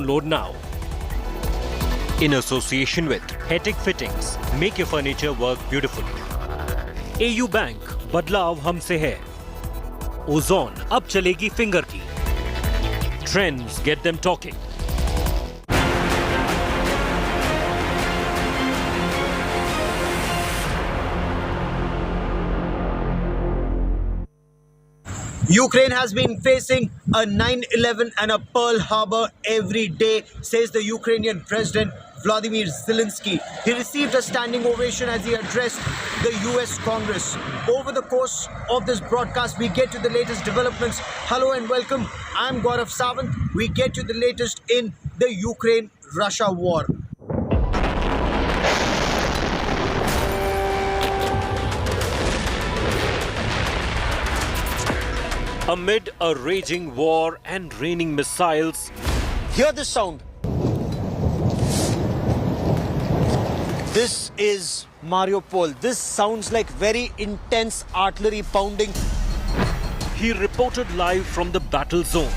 Download now. In association with Hetic Fittings, make your furniture work beautifully. AU Bank, बदलाव हमसे है. Ozone, अब चलेगी finger की. Trends, get them talking. Ukraine has been facing a 9/11 and a Pearl Harbor every day, says the Ukrainian President Vladimir Zelenskyy. He received a standing ovation as he addressed the US Congress. Over the course of this broadcast, we get to the latest developments. Hello and welcome. I'm Gaurav Sawant. We get to the latest in the Ukraine-Russia war. Amid a raging war and raining missiles, Hear this sound. This is Mariupol. This sounds like very intense artillery pounding. he reported live from the battle zone.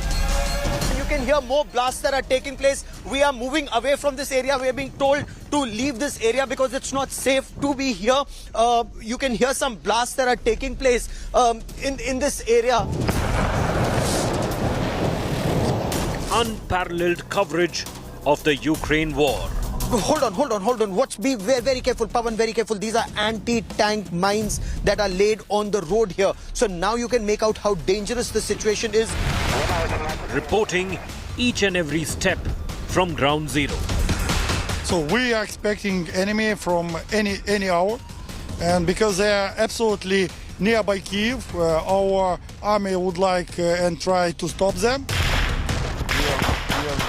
You can hear more blasts that are taking place. We are moving away from this area. We are being told to leave this area because it's not safe to be here. You can hear some blasts that are taking place in this area. Unparalleled coverage of the Ukraine war. Hold on. Be very, very careful, Pawan, very careful. These are anti-tank mines that are laid on the road here. So now you can make out how dangerous the situation is. Reporting each and every step from ground zero. So we are expecting enemy from any hour, and because they are absolutely nearby Kyiv, our army would like and try to stop them.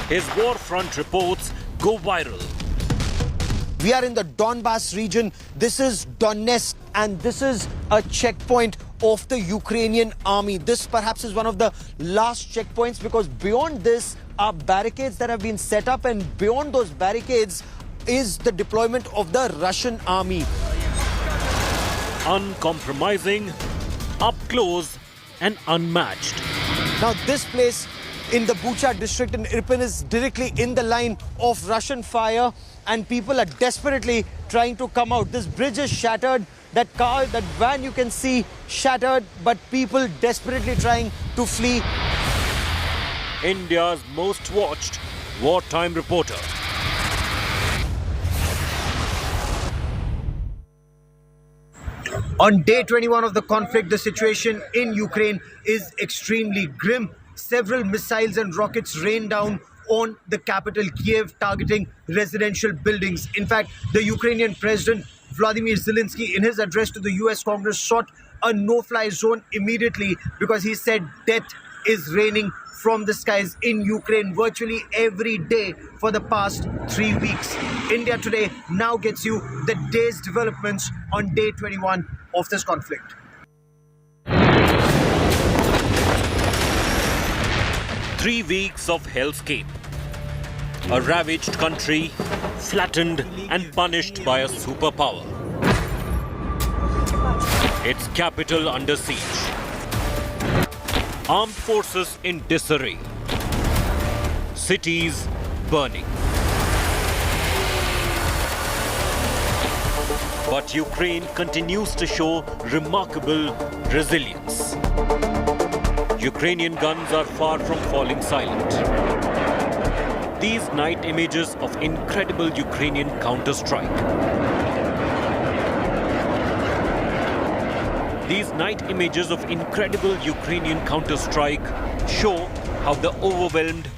His war front reports go viral. We are in the Donbas region. This is Donetsk, and this is a checkpoint of the Ukrainian army. This perhaps is one of the last checkpoints, because beyond this are barricades that have been set up, and beyond those barricades is the deployment of the Russian army. Uncompromising, up close and unmatched. Now this place in the Bucha district in Irpin is directly in the line of Russian fire, and people are desperately trying to come out. This bridge is shattered. That car, that van you can see shattered, but people desperately trying to flee. India's most watched wartime reporter. On day 21 of the conflict, the situation in Ukraine is extremely grim. Several missiles and rockets rain down on the capital Kyiv, targeting residential buildings. In fact, the Ukrainian President Vladimir Zelenskyy, in his address to the US Congress, sought a no-fly zone immediately, because he said death is raining from the skies in Ukraine virtually every day for the past 3 weeks. India Today now gets you the day's developments on day 21 of this conflict. Three weeks of hellscape. A ravaged country, flattened and punished by a superpower. Its capital under siege. Armed forces in disarray. Cities burning. But Ukraine continues to show remarkable resilience. Ukrainian guns are far from falling silent. These night images of incredible Ukrainian counter-strike. These night images of incredible Ukrainian counter-strike show how the overwhelmed,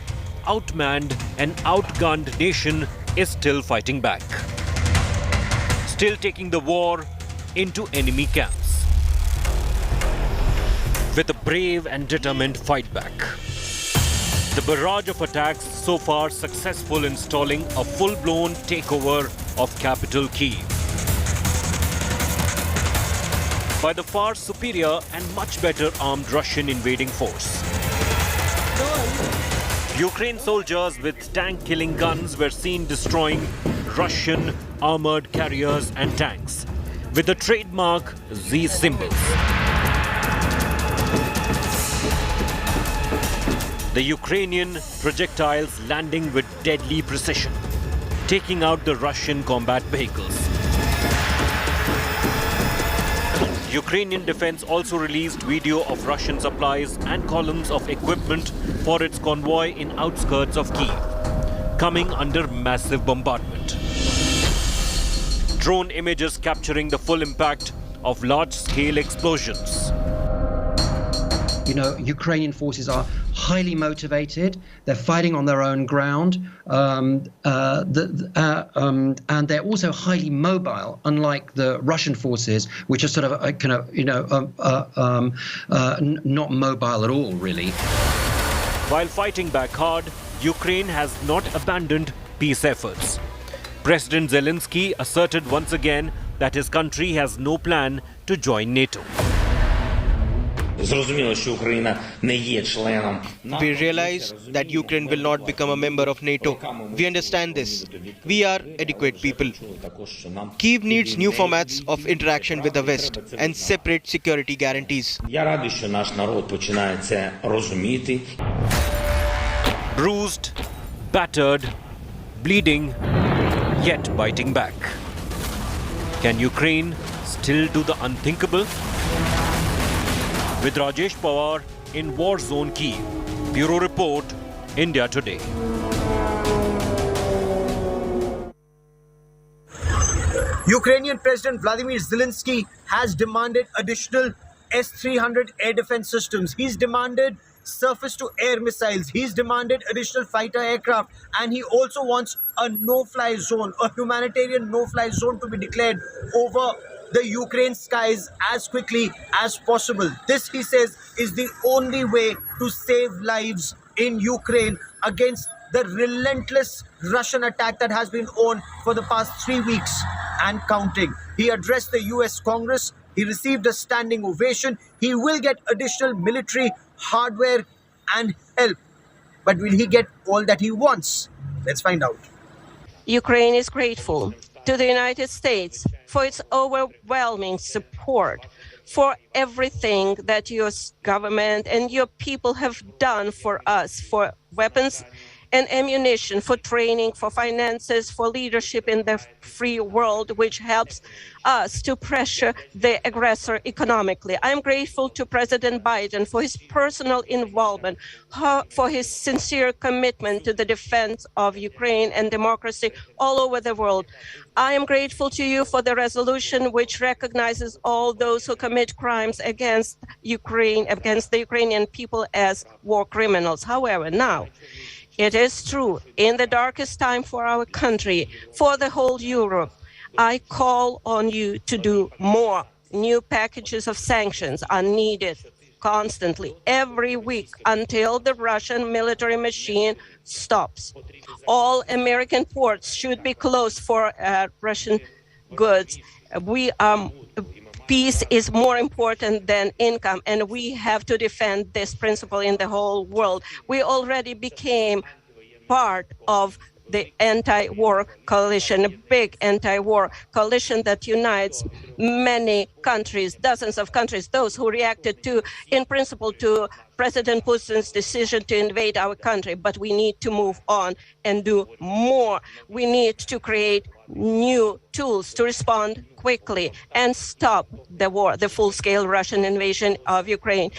outmanned and outgunned nation is still fighting back. Still taking the war into enemy camps. With a brave and determined fight back. The barrage of attacks so far successful in stalling a full-blown takeover of capital Kyiv. By the far superior and much better armed Russian invading force. Ukraine soldiers with tank-killing guns were seen destroying Russian armored carriers and tanks with the trademark Z symbols. The Ukrainian projectiles landing with deadly precision, taking out the Russian combat vehicles. Ukrainian defense also released video of Russian supplies and columns of equipment for its convoy in outskirts of Kyiv, coming under massive bombardment. Drone images capturing the full impact of large-scale explosions. You know, Ukrainian forces are highly motivated. They're fighting on their own ground, and they're also highly mobile, unlike the Russian forces, which are sort of not mobile at all, really. While fighting back hard, Ukraine has not abandoned peace efforts. President Zelenskyy asserted once again that his country has no plan to join NATO. We realize that Ukraine will not become a member of NATO. We understand this. We are adequate people. Kyiv needs new formats of interaction with the West and separate security guarantees. Bruised, battered, bleeding, yet biting back. Can Ukraine still do the unthinkable? With Rajesh Pawar in War Zone Kyiv. Bureau Report, India Today. Ukrainian President Vladimir Zelenskyy has demanded additional S-300 air defense systems. He's demanded surface-to-air missiles. He's demanded additional fighter aircraft. And he also wants a no-fly zone, a humanitarian no-fly zone to be declared over the Ukraine skies as quickly as possible. This, he says, is the only way to save lives in Ukraine against the relentless Russian attack that has been on for the past 3 weeks and counting. He addressed the US Congress. He received a standing ovation. He will get additional military hardware and help. But will he get all that he wants? Let's find out. Ukraine is grateful to the United States for its overwhelming support, for everything that your government and your people have done for us, for weapons and ammunition, for training, for finances, for leadership in the free world, which helps us to pressure the aggressor economically. I'm grateful to President Biden for his personal involvement, for his sincere commitment to the defense of Ukraine and democracy all over the world. I am grateful to you for the resolution which recognizes all those who commit crimes against Ukraine, against the Ukrainian people as war criminals. However, now, it is true, in the darkest time for our country, for the whole Europe, I call on you to do more. New packages of sanctions are needed constantly, every week, until the Russian military machine stops. All American ports should be closed for Russian goods. Peace is more important than income, and we have to defend this principle in the whole world. We already became part of the anti-war coalition, a big anti-war coalition that unites many countries, dozens of countries, those who reacted to, in principle, to President Putin's decision to invade our country. But we need to move on and do more. We need to create new tools to respond quickly and stop the war, the full-scale Russian invasion of Ukraine.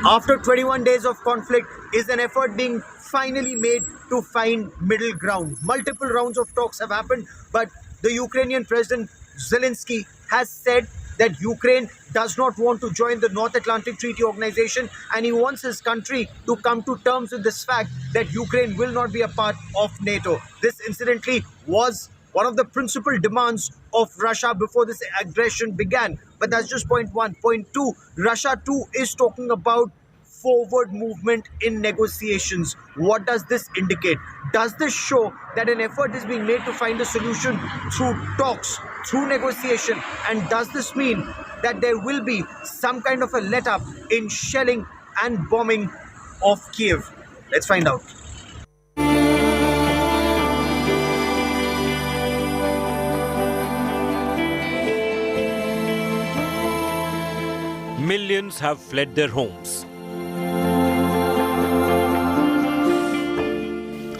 After 21 days of conflict, is an effort being finally made to find middle ground. Multiple rounds of talks have happened, but the Ukrainian President Zelenskyy has said that Ukraine does not want to join the North Atlantic Treaty Organization, and he wants his country to come to terms with this fact that Ukraine will not be a part of NATO. This, incidentally, was one of the principal demands of Russia before this aggression began. But that's just point one. Point two, Russia too is talking about forward movement in negotiations. What does this indicate? Does this show that an effort is being made to find a solution through talks, through negotiation? And does this mean that there will be some kind of a let-up in shelling and bombing of Kyiv? Let's find out. Millions have fled their homes.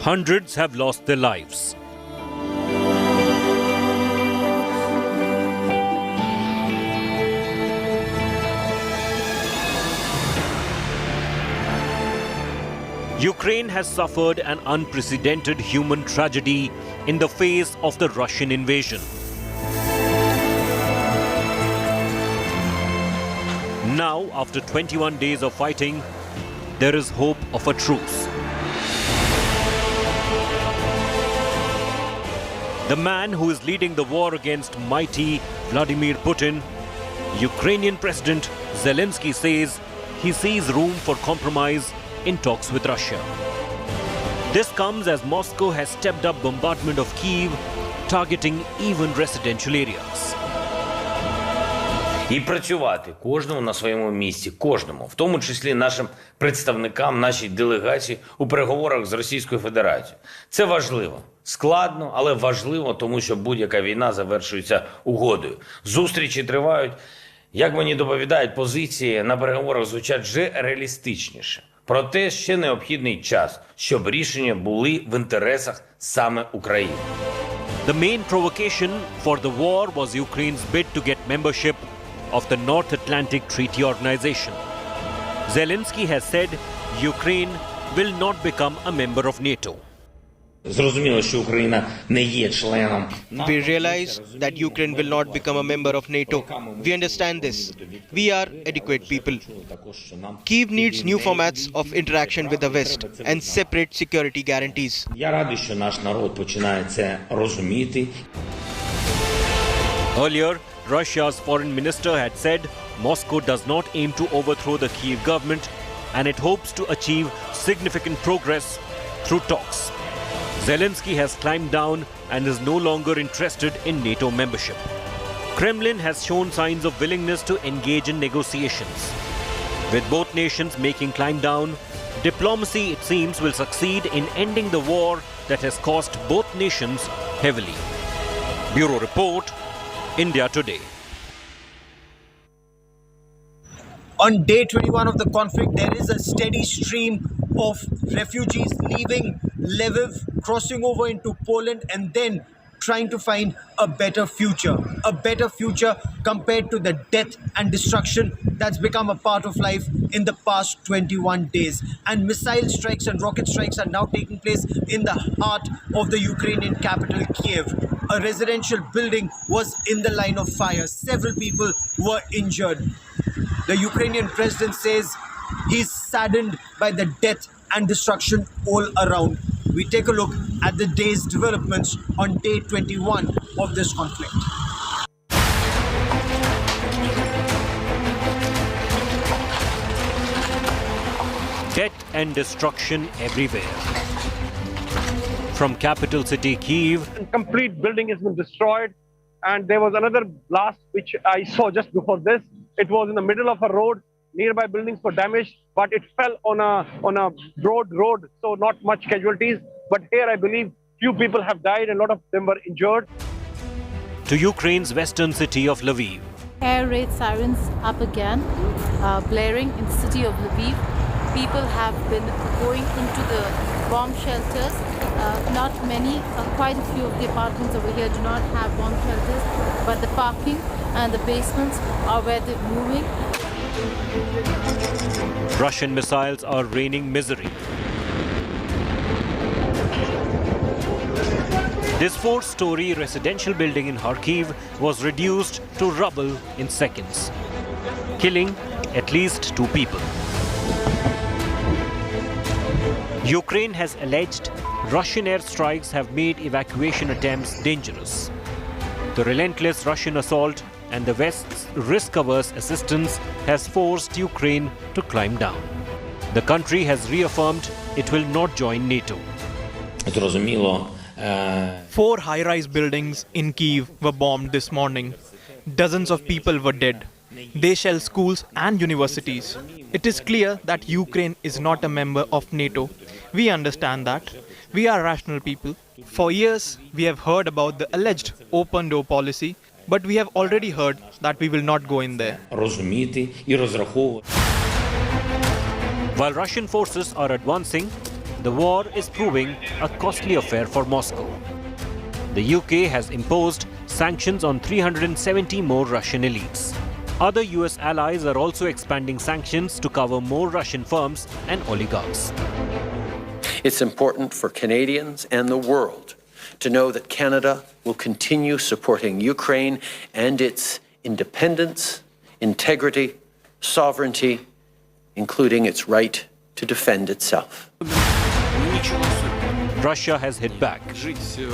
Hundreds have lost their lives. Ukraine has suffered an unprecedented human tragedy in the face of the Russian invasion. Now, after 21 days of fighting, there is hope of a truce. The man who is leading the war against mighty Vladimir Putin, Ukrainian President Zelenskyy, says he sees room for compromise in talks with Russia. This comes as Moscow has stepped up bombardment of Kyiv, targeting even residential areas. І працювати кожному на своєму місці, кожному, в тому числі нашим представникам, нашій делегації у переговорах з Російською Федерацією. Це важливо. Складно, але важливо, тому що будь-яка війна завершується угодою. Зустрічі тривають. Як мені доповідають, позиції на переговорах звучать вже реалістичніше. Проте ще необхідний час, щоб рішення були в інтересах саме України. The main provocation for the war was Ukraine's bid to get membership of the North Atlantic Treaty Organization. Zelenskyy has said Ukraine will not become a member of NATO. Зрозуміло, що Україна не є членом. We realize that Ukraine will not become a member of NATO. We understand this. We are adequate people. Kyiv needs new formats of interaction with the West and separate security guarantees. Я радий, що наш народ починає це розуміти. Earlier, Russia's foreign minister had said Moscow does not aim to overthrow the Kyiv government and it hopes to achieve significant progress through talks. Zelenskyy has climbed down and is no longer interested in NATO membership. Kremlin has shown signs of willingness to engage in negotiations. With both nations making climb down, diplomacy, it seems, will succeed in ending the war that has cost both nations heavily. Bureau Report, India Today. On day 21 of the conflict, there is a steady stream of refugees leaving Lviv, crossing over into Poland, and then trying to find a better future compared to the death and destruction that's become a part of life in the past 21 days. And missile strikes and rocket strikes are now taking place in the heart of the Ukrainian capital, Kyiv. A residential building was in the line of fire. Several people were injured. The Ukrainian president says he's saddened by the death and destruction all around. We take a look at the day's developments on day 21 of this conflict. Death and destruction everywhere. From capital city Kyiv, A complete building has been destroyed, and there was another blast which I saw just before this. It was in the middle of a road. Nearby buildings were damaged, but it fell on a broad road, so not much casualties. But here, I believe, few people have died and a lot of them were injured. to Ukraine's western city of Lviv. Air raid sirens up again, blaring in the city of Lviv. People have been going into the bomb shelters. Not many, quite a few of the apartments over here do not have bomb shelters, but the parking and the basements are where they're moving. Russian missiles are raining misery. This four-story residential building in Kharkiv was reduced to rubble in seconds, killing at least 2 people. Ukraine has alleged Russian airstrikes have made evacuation attempts dangerous. The relentless Russian assault and the West's risk-averse assistance has forced Ukraine to climb down. The country has reaffirmed it will not join NATO. Зрозуміло. 4 high-rise buildings in Kyiv were bombed this morning. Dozens of people were dead. They shell schools and universities. It is clear that Ukraine is not a member of NATO. We understand that. We are rational people. For years, we have heard about the alleged open-door policy, but we have already heard that we will not go in there. Розуміти і розраховувати. While Russian forces are advancing, the war is proving a costly affair for Moscow. The UK has imposed sanctions on 370 more Russian elites. Other US allies are also expanding sanctions to cover more Russian firms and oligarchs. It's important for Canadians and the world to know that Canada will continue supporting Ukraine and its independence, integrity, sovereignty, including its right to defend itself. Russia has hit back.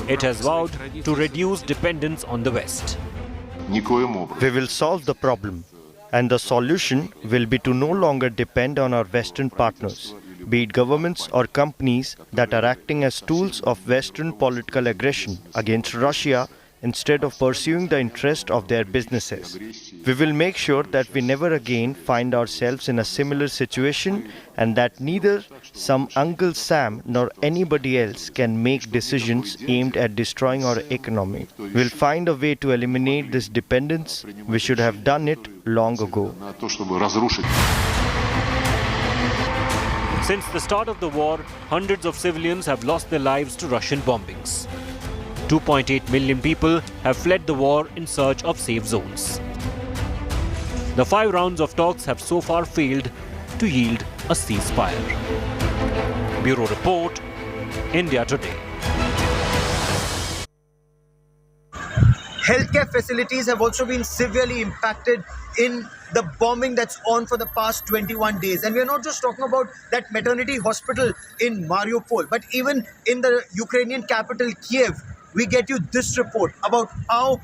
It has vowed to reduce dependence on the West. We will solve the problem, and the solution will be to no longer depend on our Western partners, be it governments or companies that are acting as tools of Western political aggression against Russia instead of pursuing the interest of their businesses. We will make sure that we never again find ourselves in a similar situation and that neither some Uncle Sam nor anybody else can make decisions aimed at destroying our economy. We'll find a way to eliminate this dependence. We should have done it long ago. Since the start of the war, hundreds of civilians have lost their lives to Russian bombings. 2.8 million people have fled the war in search of safe zones. The 5 rounds of talks have so far failed to yield a ceasefire. Bureau Report, India Today. Healthcare facilities have also been severely impacted in the bombing that's on for the past 21 days. And we're not just talking about that maternity hospital in Mariupol, but even in the Ukrainian capital, Kyiv, we get you this report about how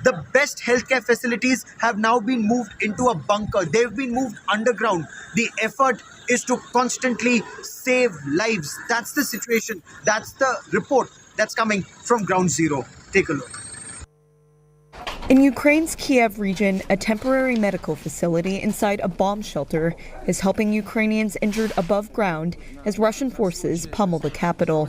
the best healthcare facilities have now been moved into a bunker. They've been moved underground. The effort is to constantly save lives. That's the situation. That's the report that's coming from Ground Zero. Take a look. In Ukraine's Kyiv region, a temporary medical facility inside a bomb shelter is helping Ukrainians injured above ground as Russian forces pummel the capital.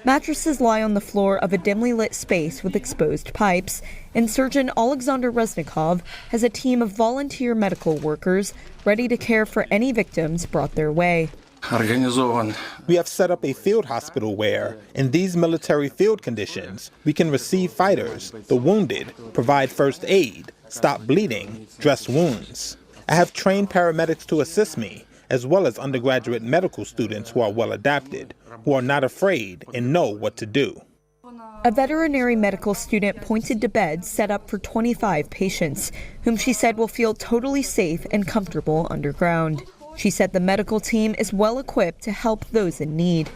Mattresses lie on the floor of a dimly lit space with exposed pipes, and Surgeon Alexander Reznikov has a team of volunteer medical workers ready to care for any victims brought their way. We have set up a field hospital where, in these military field conditions, we can receive fighters, the wounded, provide first aid, stop bleeding, dress wounds. I have trained paramedics to assist me, as well as undergraduate medical students who are well adapted, who are not afraid and know what to do. A veterinary medical student pointed to beds set up for 25 patients, whom she said will feel totally safe and comfortable underground. She said the medical team is well equipped to help those in need.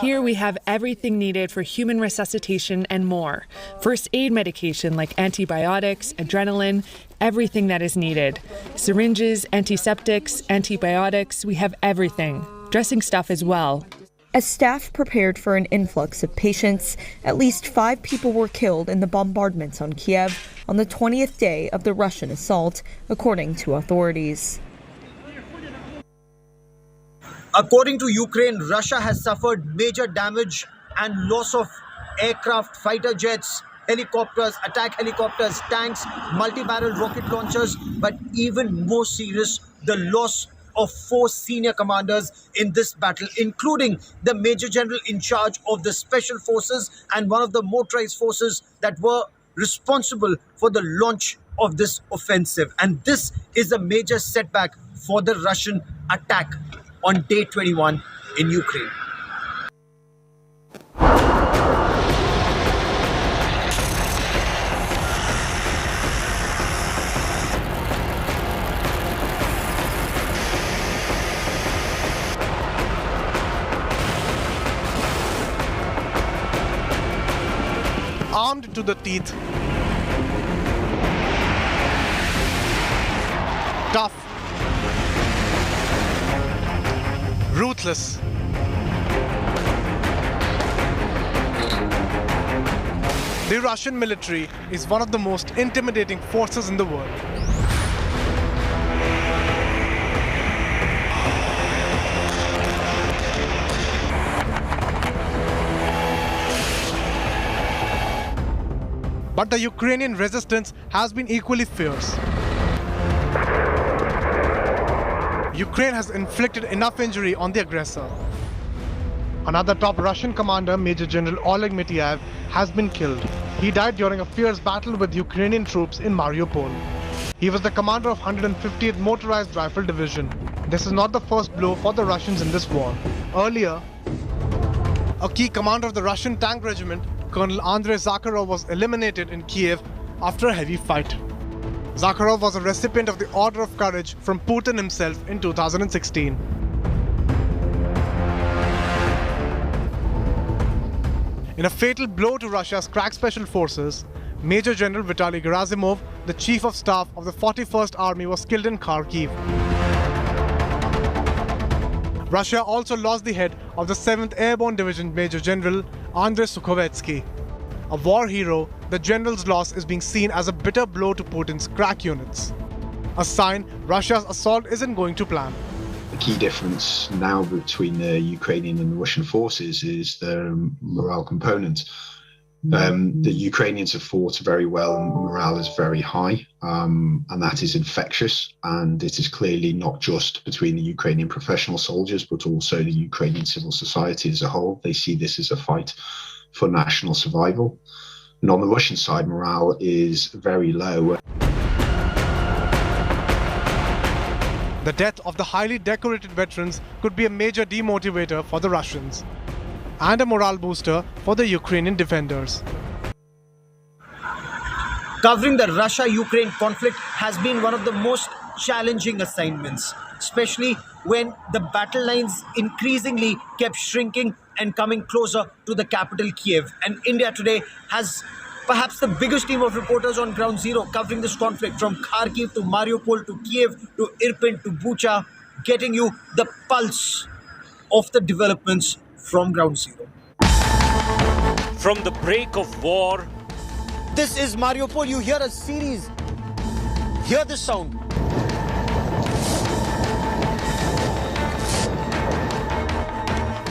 Here we have everything needed for human resuscitation and more. First aid medication like antibiotics, adrenaline, everything that is needed. Syringes, antiseptics, antibiotics, we have everything. Dressing stuff as well. As staff prepared for an influx of patients, at least 5 people were killed in the bombardments on Kyiv on the 20th day of the Russian assault, according to authorities. According to Ukraine, Russia has suffered major damage and loss of aircraft, fighter jets, helicopters, attack helicopters, tanks, multi-barrel rocket launchers, but even more serious, the loss of 4 senior commanders in this battle, including the Major General in charge of the Special Forces and one of the motorized forces that were responsible for the launch of this offensive. And this is a major setback for the Russian attack on day 21 in Ukraine. Armed to the teeth. Tough. Ruthless. The Russian military is one of the most intimidating forces in the world. But the Ukrainian resistance has been equally fierce. Ukraine has inflicted enough injury on the aggressor. Another top Russian commander, Major General Oleg Mityaev, has been killed. He died during a fierce battle with Ukrainian troops in Mariupol. He was the commander of 150th Motorized Rifle Division. This is not the first blow for the Russians in this war. Earlier, a key commander of the Russian tank regiment, Colonel Andrei Zakharov, was eliminated in Kyiv after a heavy fight. Zakharov was a recipient of the Order of Courage from Putin himself in 2016. In a fatal blow to Russia's crack special forces, Major General Vitaly Gerasimov, the Chief of Staff of the 41st Army, was killed in Kharkiv. Russia also lost the head of the 7th Airborne Division Major General Andrei Sukhovetsky. A war hero, the general's loss is being seen as a bitter blow to Putin's crack units. A sign Russia's assault isn't going to plan. The key difference now between the Ukrainian and the Russian forces is the morale component. The Ukrainians have fought very well and morale is very high, and that is infectious. And it is clearly not just between the Ukrainian professional soldiers, but also the Ukrainian civil society as a whole. They see this as a fight for national survival. And on the Russian side, morale is very low. The death of the highly decorated veterans could be a major demotivator for the Russians and a morale booster for the Ukrainian defenders. Covering the Russia-Ukraine conflict has been one of the most challenging assignments, especially when the battle lines increasingly kept shrinking and coming closer to the capital Kyiv. And India today has perhaps the biggest team of reporters on ground zero covering this conflict, from Kharkiv to Mariupol to Kyiv to Irpin to Bucha, getting you the pulse of the developments from ground zero. From the break of war, this is Mariupol. You hear a series. Hear the sound.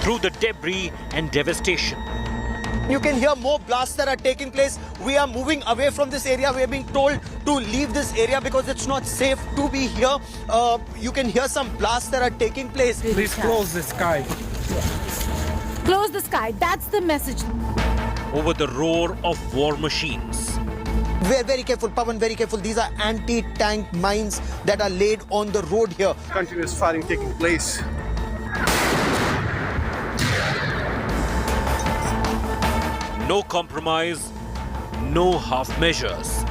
through the debris and devastation. You can hear more blasts that are taking place. We are moving away from this area. We are being told to leave this area because it's not safe to be here. You can hear some blasts that are taking place. Please close the sky. Close the sky. That's the message. Over the roar of war machines. We're very careful, Pawan, very careful. These are anti-tank mines that are laid on the road here. Continuous firing taking place. No compromise, no half measures.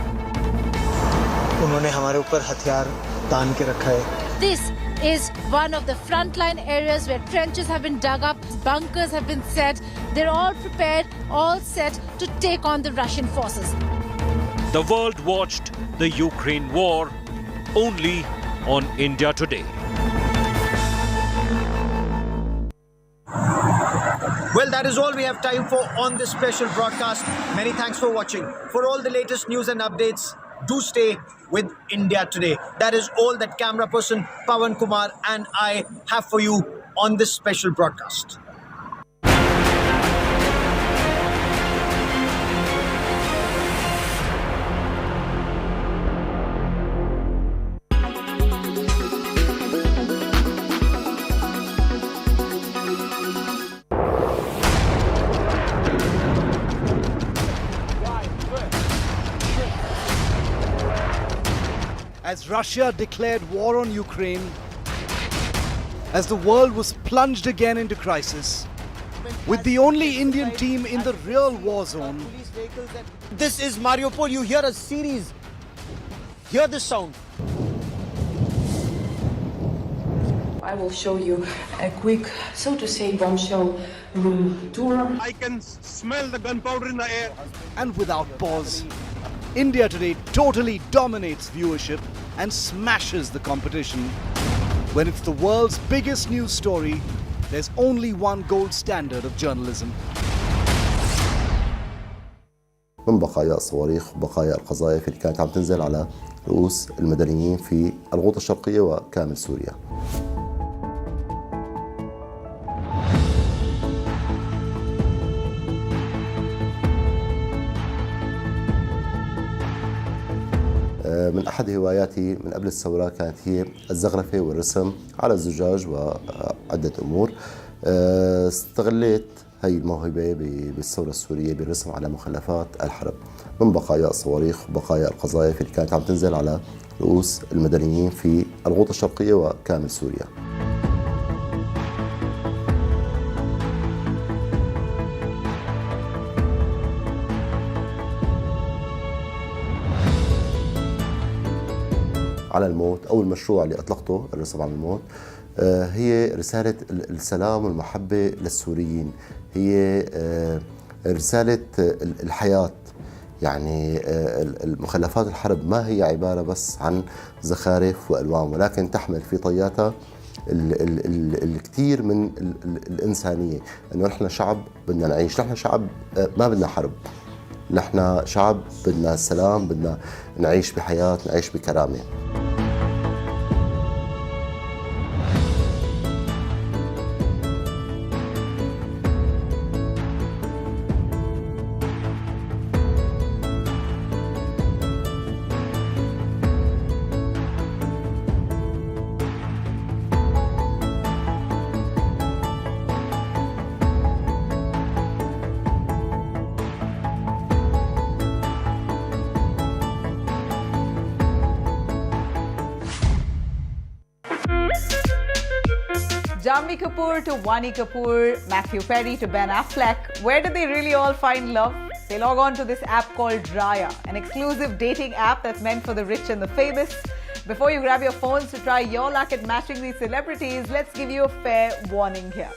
उन्होंने हमारे ऊपर हथियार तान के रखा है. This is one of the frontline areas where trenches have been dug up, bunkers have been set. They're all prepared, all set to take on the Russian forces. The world watched the Ukraine war only on India Today. Well, that is all we have time for on this special broadcast. Many thanks for watching. For all the latest news and updates, do stay with India Today. That is all that camera person Pawan Kumar and I have for you on this special broadcast. As Russia declared war on Ukraine, as the world was plunged again into crisis, with the only Indian team in the real war zone. This is Mariupol. You hear a series. Hear the sound. I will show you a quick, so to say, bombshell room tour. I can smell the gunpowder in the air. And without pause, India Today totally dominates viewership and smashes the competition. When it's the world's biggest news story, there's only one gold standard of journalism. من بقايا الصواريخ وبقايا القذائف اللي كانت عم تنزل على رؤوس المدنيين في الغوطة الشرقية وكامل سوريا. من أحد هواياتي من قبل الثورة كانت هي الزخرفة والرسم على الزجاج وعدة أمور. استغليت هاي الموهبة بالثورة السورية بالرسم على مخلفات الحرب من بقايا الصواريخ وبقايا القذائف اللي كانت عم تنزل على رؤوس المدنيين في الغوطة الشرقية وكامل سوريا. على الموت أو المشروع اللي أطلقته الرسم على الموت هي رسالة السلام والمحبة للسوريين، هي رسالة الحياة. يعني المخلفات الحرب ما هي عبارة بس عن زخارف وألوان، ولكن تحمل في طياتها الكثير من الإنسانية. إنه نحن شعب بدنا نعيش، نحن شعب ما بدنا حرب، نحن شعب بدنا السلام، بدنا نعيش بحياة، نعيش بكرامة. Janhvi Kapoor to Wani Kapoor, Matthew Perry to Ben Affleck. Where do they really all find love? They log on to this app called Raya, an exclusive dating app that's meant for the rich and the famous. Before you grab your phones to try your luck at matching these celebrities, let's give you a fair warning here.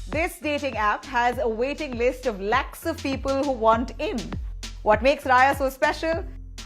This dating app has a waiting list of lakhs of people who want in. What makes Raya so special?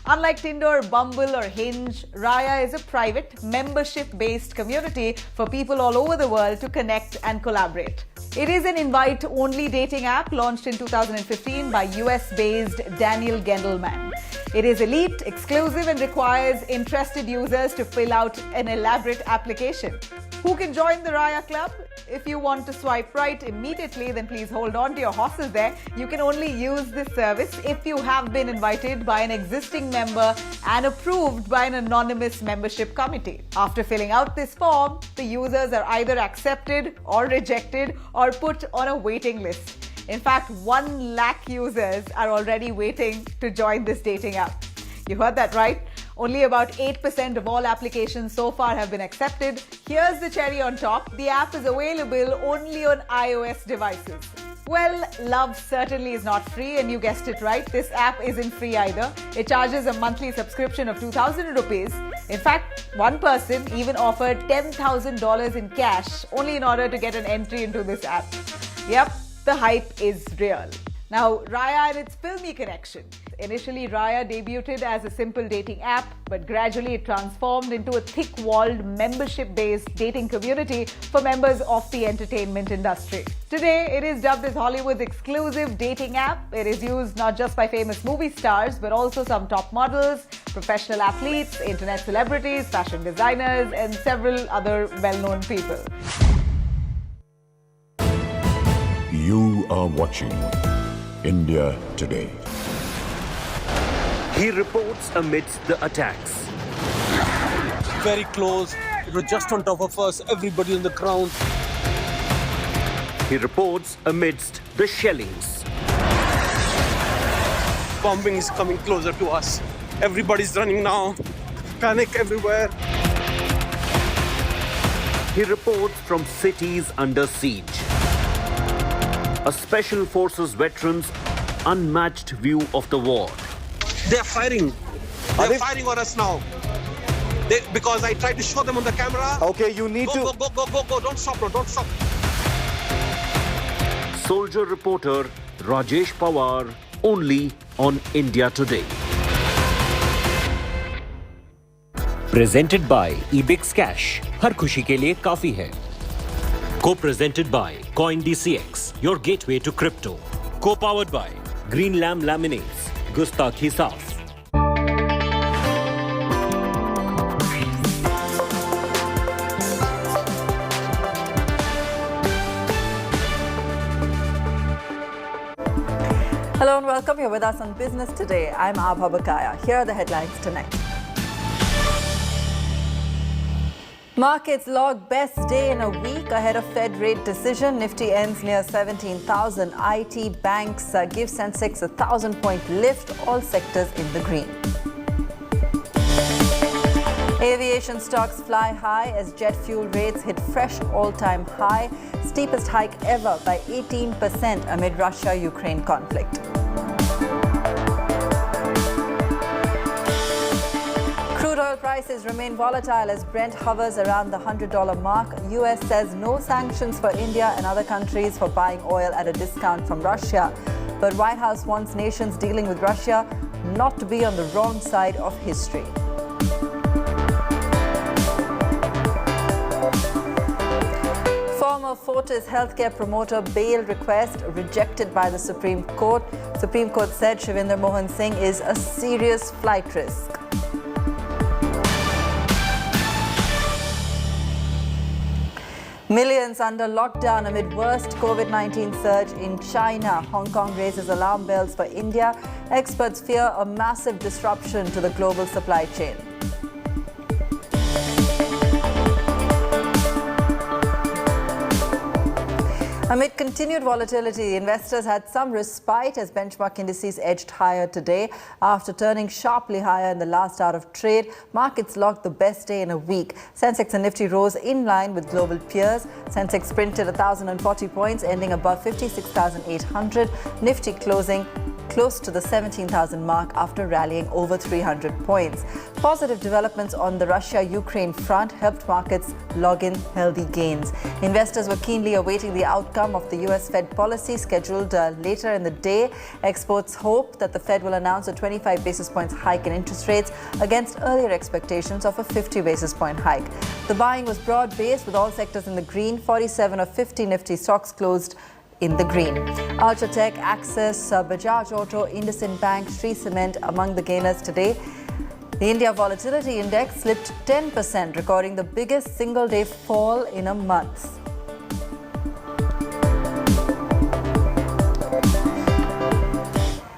Unlike Tinder, Bumble or Hinge, Raya is a private, membership-based community for people all over the world to connect and collaborate. It is an invite-only dating app launched in 2015 by US-based Daniel Gendelman. It is elite, exclusive and requires interested users to fill out an elaborate application. Who can join the Raya Club? If you want to swipe right immediately, then please hold on to your horses there. You can only use this service if you have been invited by an existing member and approved by an anonymous membership committee. After filling out this form, the users are either accepted or rejected or put on a waiting list. In fact, 1 lakh users are already waiting to join this dating app. You heard that right? Only about 8% of all applications so far have been accepted. Here's the cherry on top. The app is available only on iOS devices. Well, love certainly is not free, and you guessed it right. This app isn't free either. It charges a monthly subscription of 2,000 rupees. In fact, one person even offered $10,000 in cash only in order to get an entry into this app. Yep, the hype is real. Now, Raya and its filmy connection. Initially, Raya debuted as a simple dating app, but gradually it transformed into a thick-walled, membership-based dating community for members of the entertainment industry. Today, it is dubbed as Hollywood's exclusive dating app. It is used not just by famous movie stars, but also some top models, professional athletes, internet celebrities, fashion designers, and several other well-known people. You are watching India Today. He reports amidst the attacks. Very close. It was just on top of us. Everybody on the ground. He reports amidst the shellings. Bombing is coming closer to us. Everybody's running now. Panic everywhere. He reports from cities under siege. A Special Forces veteran's unmatched view of the war. They're fighting. They're fighting on us now. Because I tried to show them on the camera. Okay, you need go, to... Go. Don't stop, bro. Don't stop. Soldier reporter Rajesh Pawar, only on India Today. Presented by Ebix Cash. हर खुशी के लिए काफी है. Co-presented by CoinDCX, your gateway to crypto. Co-powered by Green Lamb Laminates, Gustakhi Saaf. Hello and welcome. You're with us on Business Today. I'm Abha Bakaya. Here are the headlines tonight. Markets log best day in a week ahead of Fed rate decision. Nifty ends near 17,000. IT banks give Sensex a 1,000-point lift. All sectors in the green. Aviation stocks fly high as jet fuel rates hit fresh all-time high. Steepest hike ever by 18% amid Russia-Ukraine conflict. Crude oil prices remain volatile as Brent hovers around the $100 mark. US says no sanctions for India and other countries for buying oil at a discount from Russia. But White House wants nations dealing with Russia not to be on the wrong side of history. Former Fortis healthcare promoter bail request rejected by the Supreme Court. Supreme Court said Shivinder Mohan Singh is a serious flight risk. Millions under lockdown amid worst COVID-19 surge in China. Hong Kong raises alarm bells for India. Experts fear a massive disruption to the global supply chain. Amid continued volatility, investors had some respite as benchmark indices edged higher today. After turning sharply higher in the last hour of trade, markets logged the best day in a week. Sensex and Nifty rose in line with global peers. Sensex printed 1,040 points, ending above 56,800. Nifty closing close to the 17,000 mark after rallying over 300 points. Positive developments on the Russia-Ukraine front helped markets log in healthy gains. Investors were keenly awaiting the outcome of the US Fed policy scheduled later in the day. Experts hope that the Fed will announce a 25 basis points hike in interest rates against earlier expectations of a 50 basis point hike. The buying was broad-based with all sectors in the green. 47 of 50 Nifty stocks closed in the green. Ultratech, Axis, Bajaj Auto, IndusInd Bank, Shree Cement among the gainers today. The India Volatility Index slipped 10%, recording the biggest single-day fall in a month.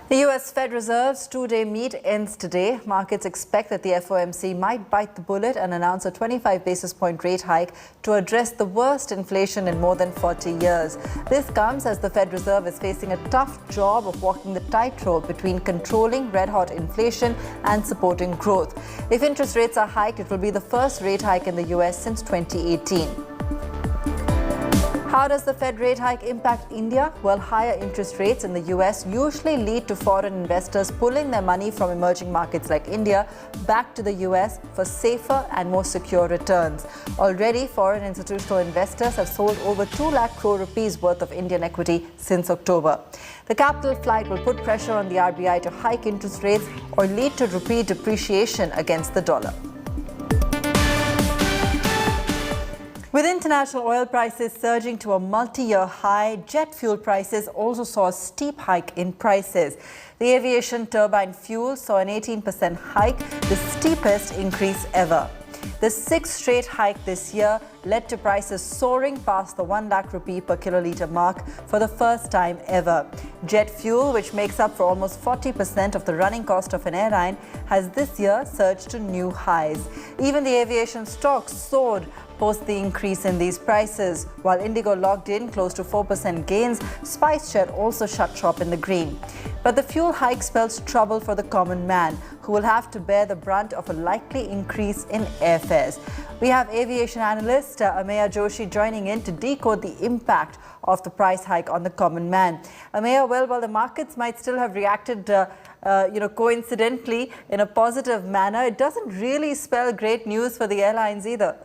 The US Fed Reserve's two-day meet ends today. Markets expect that the FOMC might bite the bullet and announce a 25 basis point rate hike to address the worst inflation in more than 40 years. This comes as the Fed Reserve is facing a tough job of walking the tightrope between controlling red-hot inflation and supporting growth. If interest rates are hiked, it will be the first rate hike in the US since 2018. How does the Fed rate hike impact India? Well, higher interest rates in the US usually lead to foreign investors pulling their money from emerging markets like India back to the US for safer and more secure returns. Already, foreign institutional investors have sold over 2 lakh crore rupees worth of Indian equity since October. The capital flight will put pressure on the RBI to hike interest rates or lead to rupee depreciation against the dollar. With international oil prices surging to a multi-year high, jet fuel prices also saw a steep hike in prices. The aviation turbine fuel saw an 18% hike, the steepest increase ever. The sixth straight hike this year led to prices soaring past the 1 lakh rupee per kilolitre mark for the first time ever. Jet fuel, which makes up for almost 40% of the running cost of an airline, has this year surged to new highs. Even the aviation stocks soared post the increase in these prices. While Indigo logged in close to 4% gains, SpiceJet also shut shop in the green. But the fuel hike spells trouble for the common man, who will have to bear the brunt of a likely increase in airfares. We have aviation analyst Ameya Joshi joining in to decode the impact of the price hike on the common man. Ameya, well, while the markets might still have reacted coincidentally in a positive manner, it doesn't really spell great news for the airlines either.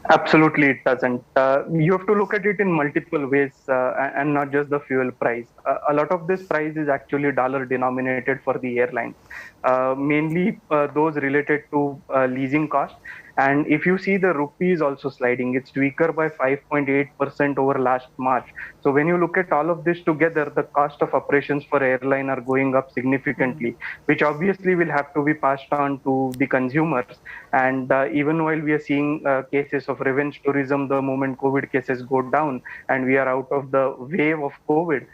Absolutely, it doesn't. You have to look at it in multiple ways and not just the fuel price. A lot of this price is actually dollar denominated for the airlines, mainly those related to leasing costs. And if you see, the rupee is also sliding. It's weaker by 5.8% over last March. So when you look at all of this together, the cost of operations for airline are going up significantly, which obviously will have to be passed on to the consumers. And even while we are seeing cases of revenge tourism, the moment COVID cases go down and we are out of the wave of COVID,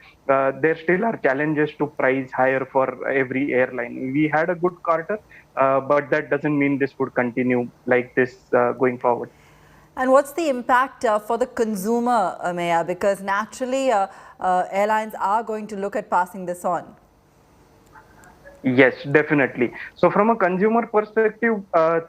there still are challenges to price higher for every airline. We had a good quarter, but that doesn't mean this would continue like this going forward. And what's the impact for the consumer, Ameya? Because naturally, airlines are going to look at passing this on. Yes, definitely. So from a consumer perspective,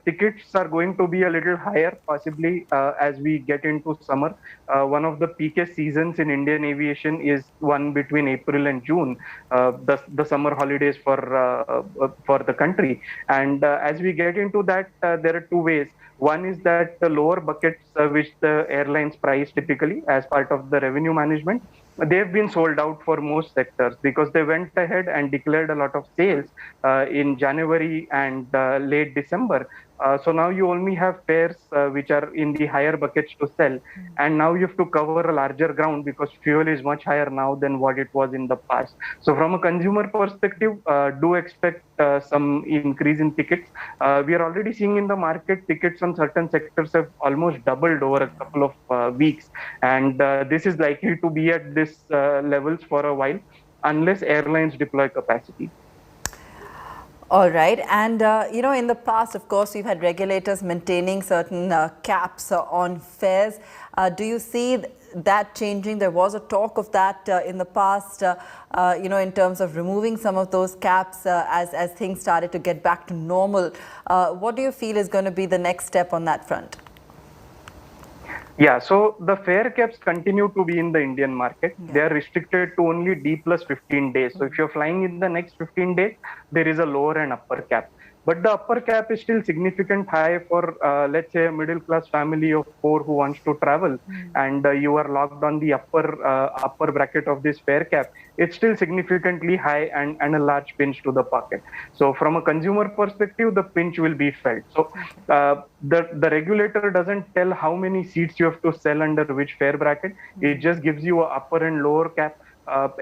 tickets are going to be a little higher, possibly as we get into summer. One of the peakest seasons in Indian aviation is one between April and June, the summer holidays for the country. And as we get into that, there are two ways. One is that the lower buckets, which the airlines price typically as part of the revenue management, they've been sold out for most sectors because they went ahead and declared a lot of sales in January and late December. So now you only have fares which are in the higher buckets to sell. And now you have to cover a larger ground because fuel is much higher now than what it was in the past. So from a consumer perspective, do expect some increase in tickets. We are already seeing in the market tickets on certain sectors have almost doubled over a couple of weeks. And this is likely to be at this levels for a while unless airlines deploy capacity. All right. And, in the past, of course, we've had regulators maintaining certain caps on fares. Do you see that changing? There was a talk of that in the past, in terms of removing some of those caps as things started to get back to normal. What do you feel is going to be the next step on that front? Yeah, so the fare caps continue to be in the Indian market. They are restricted to only D plus 15 days. So if you're flying in the next 15 days, there is a lower and upper cap. But the upper cap is still significant high for, let's say, a middle class family of 4 who wants to travel, and you are locked on the upper bracket of this fare cap. It's still significantly high and a large pinch to the pocket. So from a consumer perspective, the pinch will be felt. So the regulator doesn't tell how many seats you have to sell under which fare bracket. It just gives you a upper and lower cap.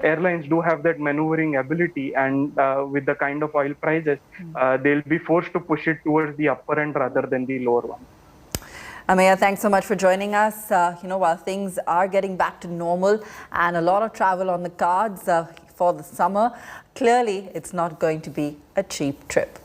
Airlines do have that maneuvering ability, and with the kind of oil prices, they'll be forced to push it towards the upper end rather than the lower one. Ameya, thanks so much for joining us. While things are getting back to normal and a lot of travel on the cards for the summer, clearly it's not going to be a cheap trip.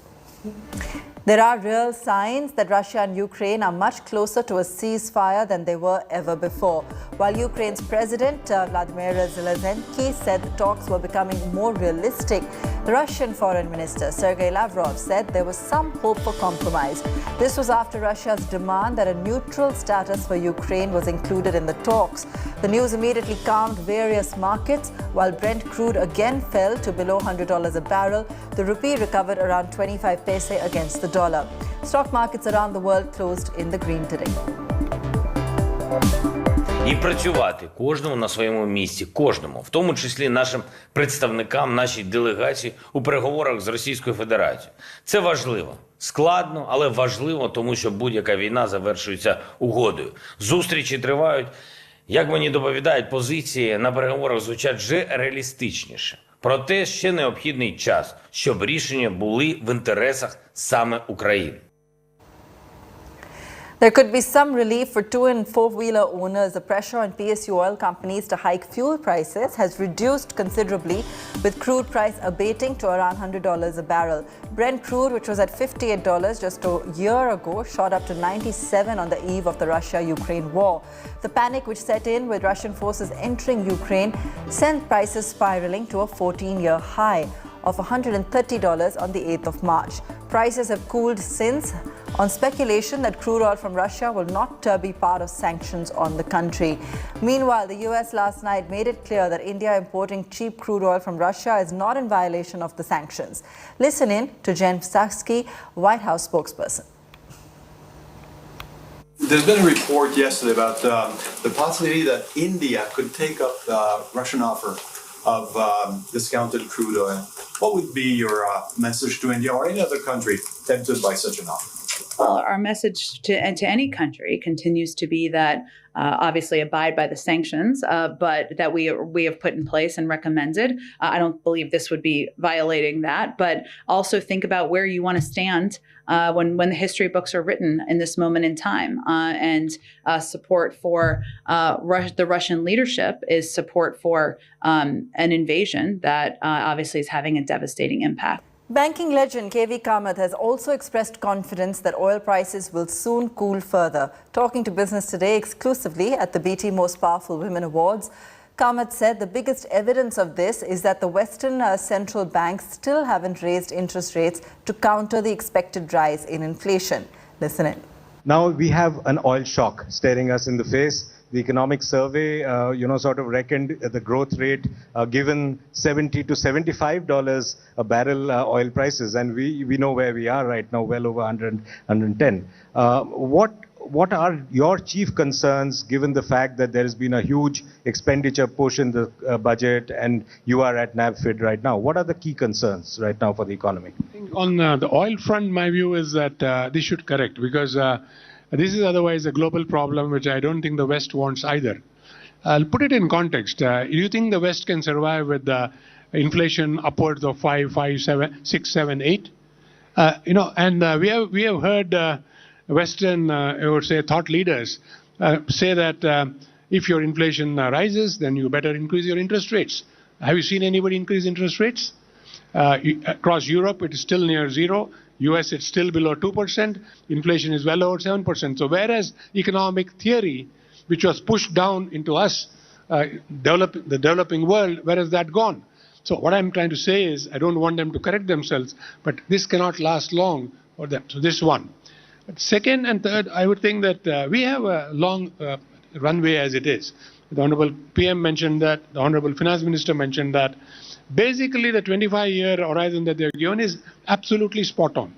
There are real signs that Russia and Ukraine are much closer to a ceasefire than they were ever before. While Ukraine's president, Vladimir Zelenskyy, said the talks were becoming more realistic, the Russian foreign minister, Sergei Lavrov, said there was some hope for compromise. This was after Russia's demand that a neutral status for Ukraine was included in the talks. The news immediately calmed various markets. While Brent crude again fell to below $100 a barrel, the rupee recovered around 25 paise against the dollar. Stock markets around the world closed in the green today. І працювати кожному на своєму місці, кожному, в тому числі нашим представникам, нашій делегації у переговорах з Російською Федерацією. Це важливо. Складно, але важливо, тому що будь-яка війна завершується угодою. Зустрічі тривають. Як мені доповідають, позиції на переговорах звучать вже реалістичніше. Проте ще необхідний час, щоб рішення були в інтересах саме України. There could be some relief for 2- and 4-wheeler owners. The pressure on PSU oil companies to hike fuel prices has reduced considerably, with crude price abating to around $100 a barrel. Brent crude, which was at $58 just a year ago, shot up to $97 on the eve of the Russia-Ukraine war. The panic which set in with Russian forces entering Ukraine sent prices spiraling to a 14-year high of $130 on the 8th of March. Prices have cooled since on speculation that crude oil from Russia will not be part of sanctions on the country. Meanwhile, the US last night made it clear that India importing cheap crude oil from Russia is not in violation of the sanctions. Listen in to Jen Psaki, White House spokesperson. There's been a report yesterday about the possibility that India could take up the Russian offer of discounted crude oil. What would be your message to India or any other country tempted by such an offer? Well, our message to any country continues to be that obviously abide by the sanctions, but that we have put in place and recommended. I don't believe this would be violating that, but also think about where you want to stand when the history books are written in this moment in time. And support for the Russian leadership is support for an invasion that obviously is having a devastating impact. Banking legend KV Kamath has also expressed confidence that oil prices will soon cool further. Talking to Business Today exclusively at the BT Most Powerful Women Awards, Kamath said the biggest evidence of this is that the Western central banks still haven't raised interest rates to counter the expected rise in inflation. Listen in. Now we have an oil shock staring us in the face. The economic survey, sort of reckoned the growth rate given $70 to $75 a barrel oil prices, and we know where we are right now, well over 100, 110. What are your chief concerns given the fact that there has been a huge expenditure push in the budget and you are at NABFID right now? What are the key concerns right now for the economy? On the oil front, my view is that this should correct, because this is otherwise a global problem which I don't think the West wants either. I'll put it in context. Do you think the West can survive with inflation upwards of 5, 7, 6, 7, 8? We have heard Western, I would say, thought leaders say that if your inflation rises, then you better increase your interest rates. Have you seen anybody increase interest rates? Across Europe, it is still near zero. US, it's still below 2%. Inflation is well over 7%. So whereas economic theory, which was pushed down into us, the developing world, where has that gone? So what I'm trying to say is, I don't want them to correct themselves, but this cannot last long for them. So this one. But second and third, I would think that we have a long runway as it is. The Honorable PM mentioned that, the Honorable Finance Minister mentioned that. Basically, the 25-year horizon that they've given is absolutely spot on.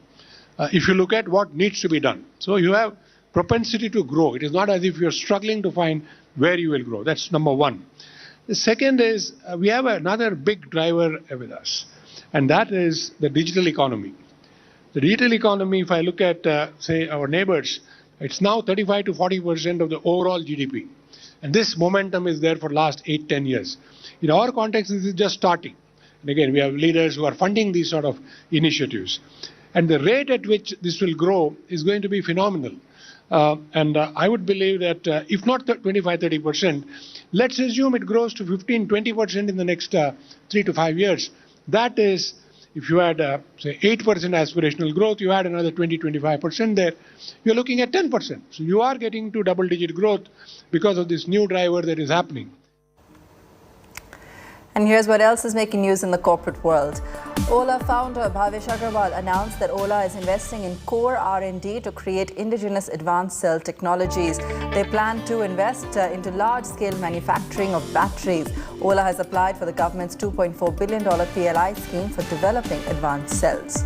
If you look at what needs to be done. So you have propensity to grow. It is not as if you're struggling to find where you will grow. That's number one. The second is we have another big driver with us, and that is the digital economy. The digital economy, if I look at, say, our neighbors, it's now 35 to 40% of the overall GDP. And this momentum is there for the last 8-10 years. In our context, this is just starting. And again, we have leaders who are funding these sort of initiatives. And the rate at which this will grow is going to be phenomenal. I would believe that if not 25-30%, let's assume it grows to 15-20% in the next 3 to 5 years. That is, if you had, say, 8% aspirational growth, you add another 20-25% there, you're looking at 10%. So you are getting to double-digit growth because of this new driver that is happening. And here's what else is making news in the corporate world. Ola founder Bhavesh Agrawal announced that Ola is investing in core R&D to create indigenous advanced cell technologies. They plan to invest into large-scale manufacturing of batteries. Ola has applied for the government's $2.4 billion PLI scheme for developing advanced cells.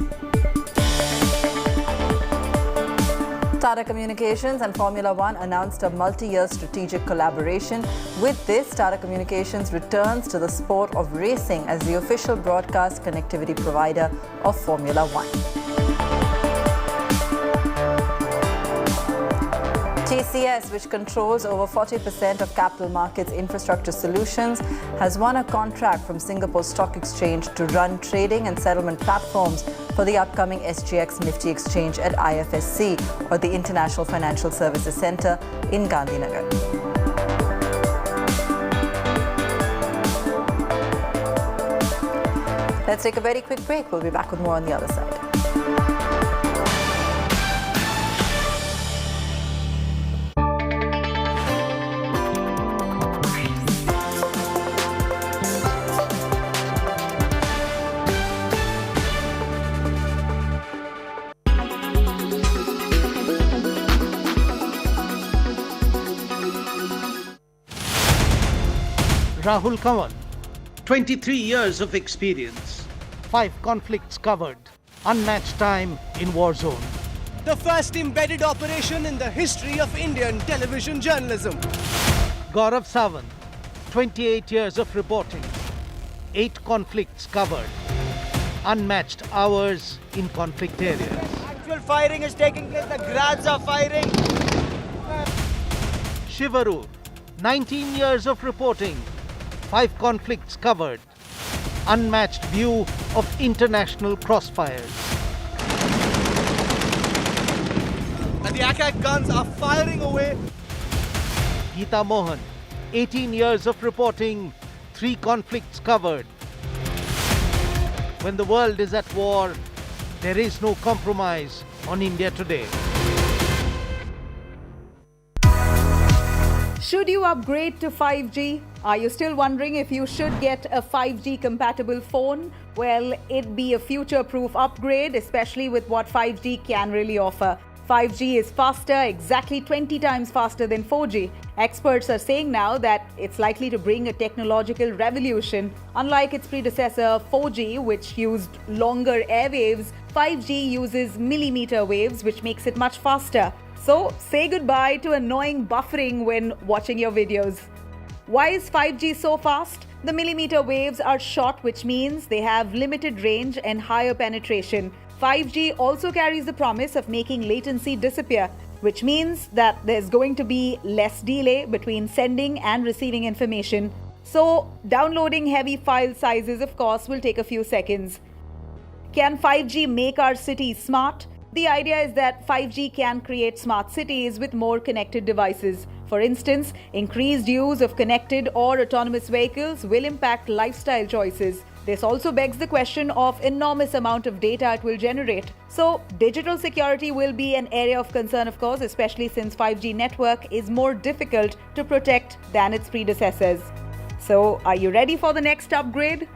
Tata Communications and Formula One announced a multi-year strategic collaboration. With this, Tata Communications returns to the sport of racing as the official broadcast connectivity provider of Formula One. TCS, which controls over 40% of capital markets infrastructure solutions, has won a contract from Singapore Stock Exchange to run trading and settlement platforms for the upcoming SGX Nifty exchange at IFSC, or the International Financial Services Centre in Gandhinagar. Let's take a very quick break. We'll be back with more on the other side. Rahul Kanwal, 23 years of experience. 5 conflicts covered, unmatched time in war zone. The first embedded operation in the history of Indian television journalism. Gaurav Sawant, 28 years of reporting, 8 conflicts covered, unmatched hours in conflict areas. actual firing is taking place. The grads are firing. Shivaru, 19 years of reporting, 5 conflicts covered, unmatched view of international crossfires. And the Akak guns are firing away. Geeta Mohan, 18 years of reporting, 3 conflicts covered. When the world is at war, there is no compromise on India today. Should you upgrade to 5G? Are you still wondering if you should get a 5G compatible phone? Well, it'd be a future-proof upgrade, especially with what 5G can really offer. 5G is faster, exactly 20 times faster than 4G. Experts are saying now that it's likely to bring a technological revolution. Unlike its predecessor 4G, which used longer airwaves, 5G uses millimeter waves, which makes it much faster. So say goodbye to annoying buffering when watching your videos. Why is 5G so fast? The millimeter waves are short, which means they have limited range and higher penetration. 5G also carries the promise of making latency disappear, which means that there's going to be less delay between sending and receiving information. So downloading heavy file sizes, of course, will take a few seconds. Can 5G make our cities smart? The idea is that 5G can create smart cities with more connected devices. For instance, increased use of connected or autonomous vehicles will impact lifestyle choices. This also begs the question of enormous amount of data it will generate. So, digital security will be an area of concern, of course, especially since 5G network is more difficult to protect than its predecessors. So, are you ready for the next upgrade?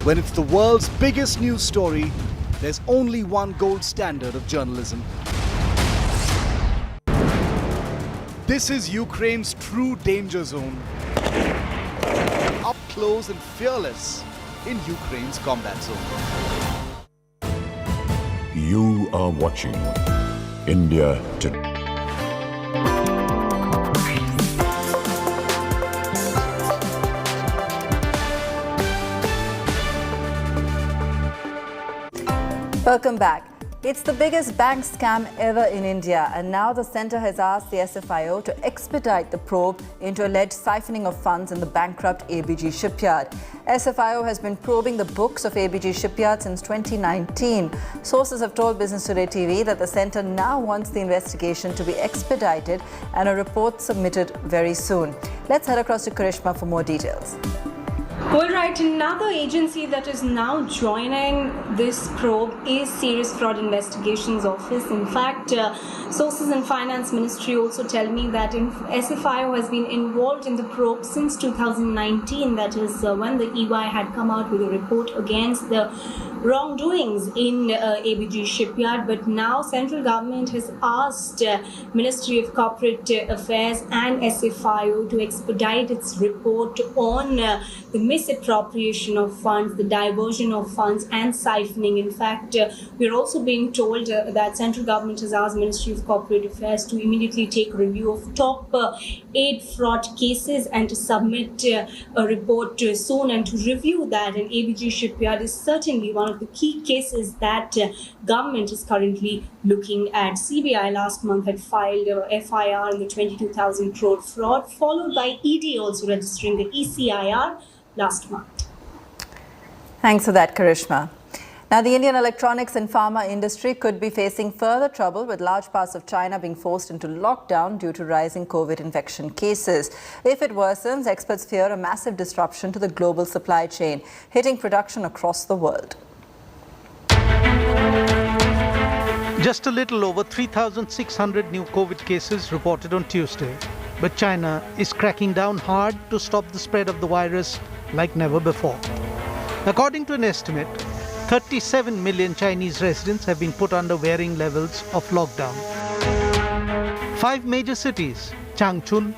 When it's the world's biggest news story, there's only one gold standard of journalism. This is Ukraine's true danger zone. Up close and fearless in Ukraine's combat zone. You are watching India Today. Welcome back. It's the biggest bank scam ever in India, and now the centre has asked the SFIO to expedite the probe into alleged siphoning of funds in the bankrupt ABG shipyard. SFIO has been probing the books of ABG shipyard since 2019. Sources have told Business Today TV that the centre now wants the investigation to be expedited and a report submitted very soon. Let's head across to Karishma for more details. All right, another agency that is now joining this probe is Serious Fraud Investigations Office. In fact, sources in Finance Ministry also tell me that SFIO has been involved in the probe since 2019. That is when the EY had come out with a report against the wrongdoings in ABG shipyard. But now central government has asked Ministry of Corporate Affairs and SFIO to expedite its report on the misappropriation of funds, the diversion of funds and siphoning. In fact, we're also being told that central government has asked Ministry of Corporate Affairs to immediately take a review of top 8 fraud cases and to submit a report soon and to review that. And ABG shipyard is certainly one of the key cases that government is currently looking at. CBI last month had filed a FIR in the 22,000 crore fraud, followed by ED also registering the ECIR last month. Thanks for that, Karishma. Now, the Indian electronics and pharma industry could be facing further trouble with large parts of China being forced into lockdown due to rising COVID infection cases. If it worsens, experts fear a massive disruption to the global supply chain, hitting production across the world. Just a little over 3,600 new COVID cases reported on Tuesday. But China is cracking down hard to stop the spread of the virus like never before. According to an estimate, 37 million Chinese residents have been put under varying levels of lockdown. 5 major cities, Changchun,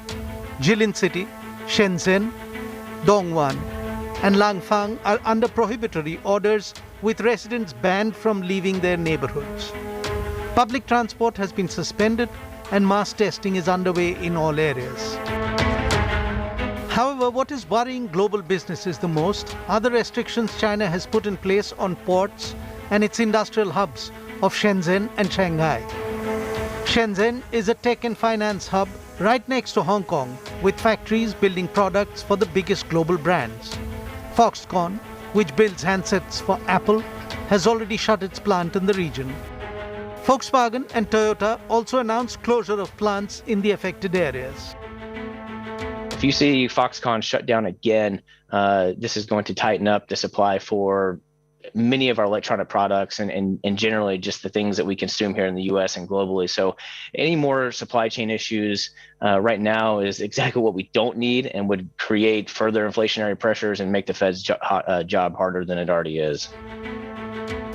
Jilin City, Shenzhen, Dongguan, and Langfang are under prohibitory orders with residents banned from leaving their neighborhoods. Public transport has been suspended and mass testing is underway in all areas. However, what is worrying global businesses the most are the restrictions China has put in place on ports and its industrial hubs of Shenzhen and Shanghai. Shenzhen is a tech and finance hub right next to Hong Kong, with factories building products for the biggest global brands. Foxconn, which builds handsets for Apple, has already shut its plant in the region. Volkswagen and Toyota also announced closure of plants in the affected areas. If you see Foxconn shut down again, this is going to tighten up the supply for many of our electronic products and generally just the things that we consume here in the US and globally. So any more supply chain issues right now is exactly what we don't need and would create further inflationary pressures and make the Fed's job harder than it already is.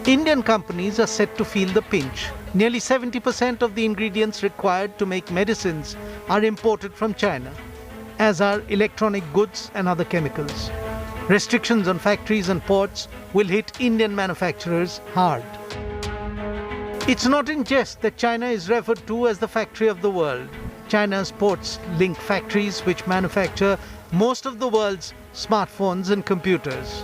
Indian companies are set to feel the pinch. Nearly 70% of the ingredients required to make medicines are imported from China, as are electronic goods and other chemicals. Restrictions on factories and ports will hit Indian manufacturers hard. It's not in jest that China is referred to as the factory of the world. China's ports link factories which manufacture most of the world's smartphones and computers.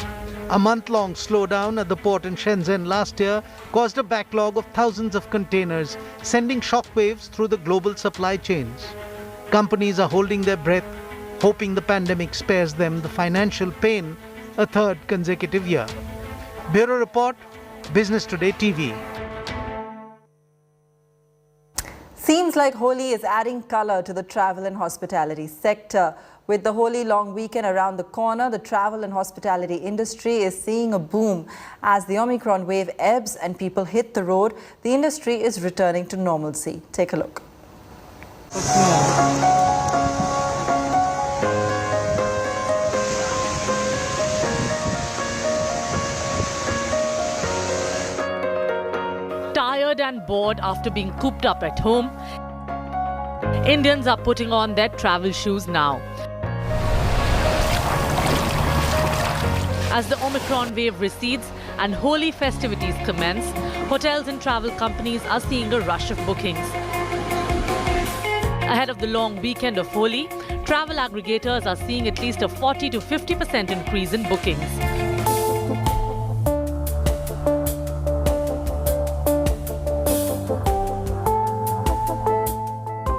A month-long slowdown at the port in Shenzhen last year caused a backlog of thousands of containers, sending shockwaves through the global supply chains. Companies are holding their breath, hoping the pandemic spares them the financial pain a third consecutive year. Bureau Report, Business Today TV. Seems like Holi is adding color to the travel and hospitality sector. With the Holi long weekend around the corner, the travel and hospitality industry is seeing a boom. As the Omicron wave ebbs and people hit the road, the industry is returning to normalcy. Take a look. Tired and bored after being cooped up at home, Indians are putting on their travel shoes now. As the Omicron wave recedes and Holi festivities commence, hotels and travel companies are seeing a rush of bookings. Ahead of the long weekend of Holi, travel aggregators are seeing at least a 40 to 50% increase in bookings.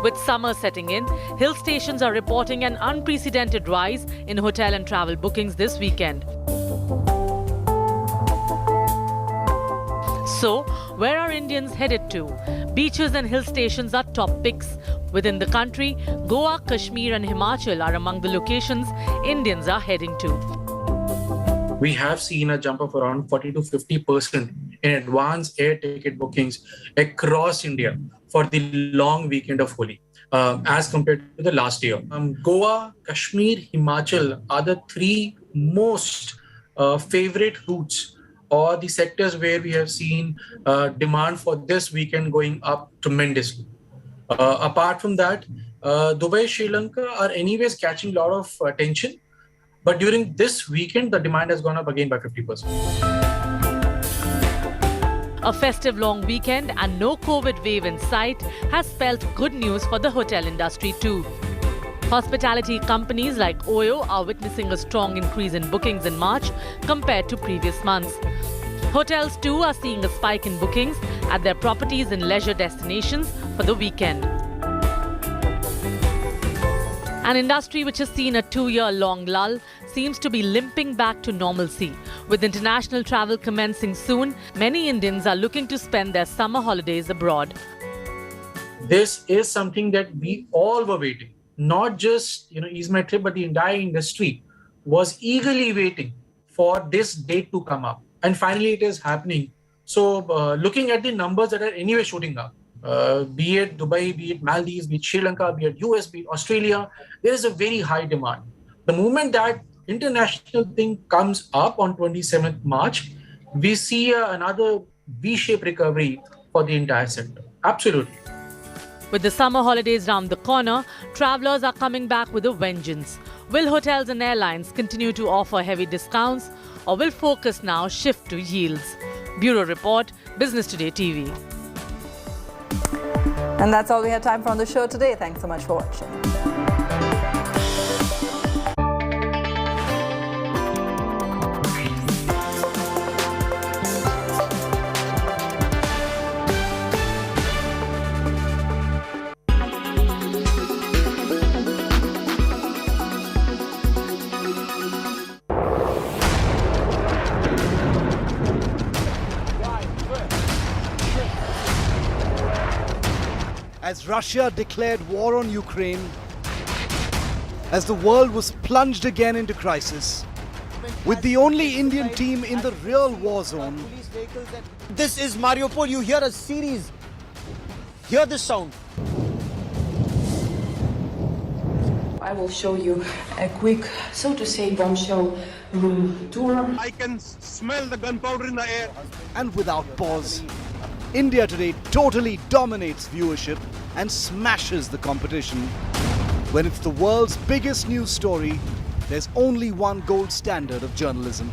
With summer setting in, hill stations are reporting an unprecedented rise in hotel and travel bookings this weekend. So, where are Indians headed to? Beaches and hill stations are top picks. Within the country, Goa, Kashmir and Himachal are among the locations Indians are heading to. We have seen a jump of around 40 to 50% in advance air ticket bookings across India for the long weekend of Holi as compared to the last year. Goa, Kashmir, Himachal are the three most favorite routes or the sectors where we have seen demand for this weekend going up tremendously. Apart from that, Dubai, Sri Lanka are anyways catching a lot of attention. But during this weekend, the demand has gone up again by 50%. A festive long weekend and no COVID wave in sight has spelled good news for the hotel industry too. Hospitality companies like Oyo are witnessing a strong increase in bookings in March compared to previous months. Hotels too are seeing a spike in bookings at their properties and leisure destinations for the weekend. An industry which has seen a 2-year-long lull seems to be limping back to normalcy. With international travel commencing soon, many Indians are looking to spend their summer holidays abroad. This is something that we all were waiting. Not just Ease My Trip, but the entire industry was eagerly waiting for this date to come up. And finally, it is happening. So looking at the numbers that are anyway shooting up, be it Dubai, be it Maldives, be it Sri Lanka, be it US, be it Australia, there is a very high demand. The moment that international thing comes up on 27th March, we see another V-shaped recovery for the entire sector. Absolutely. With the summer holidays round the corner, travelers are coming back with a vengeance. Will hotels and airlines continue to offer heavy discounts, or will focus now shift to yields? Bureau Report, Business Today TV. And that's all we have time for on the show today. Thanks so much for watching. As Russia declared war on Ukraine, as the world was plunged again into crisis, with the only Indian team in the real war zone. This is Mariupol. You hear a series. Hear this sound. I will show you a quick, so to say, bombshell room tour. I can smell the gunpowder in the air. And without pause, India Today totally dominates viewership and smashes the competition. When it's the world's biggest news story, there's only one gold standard of journalism.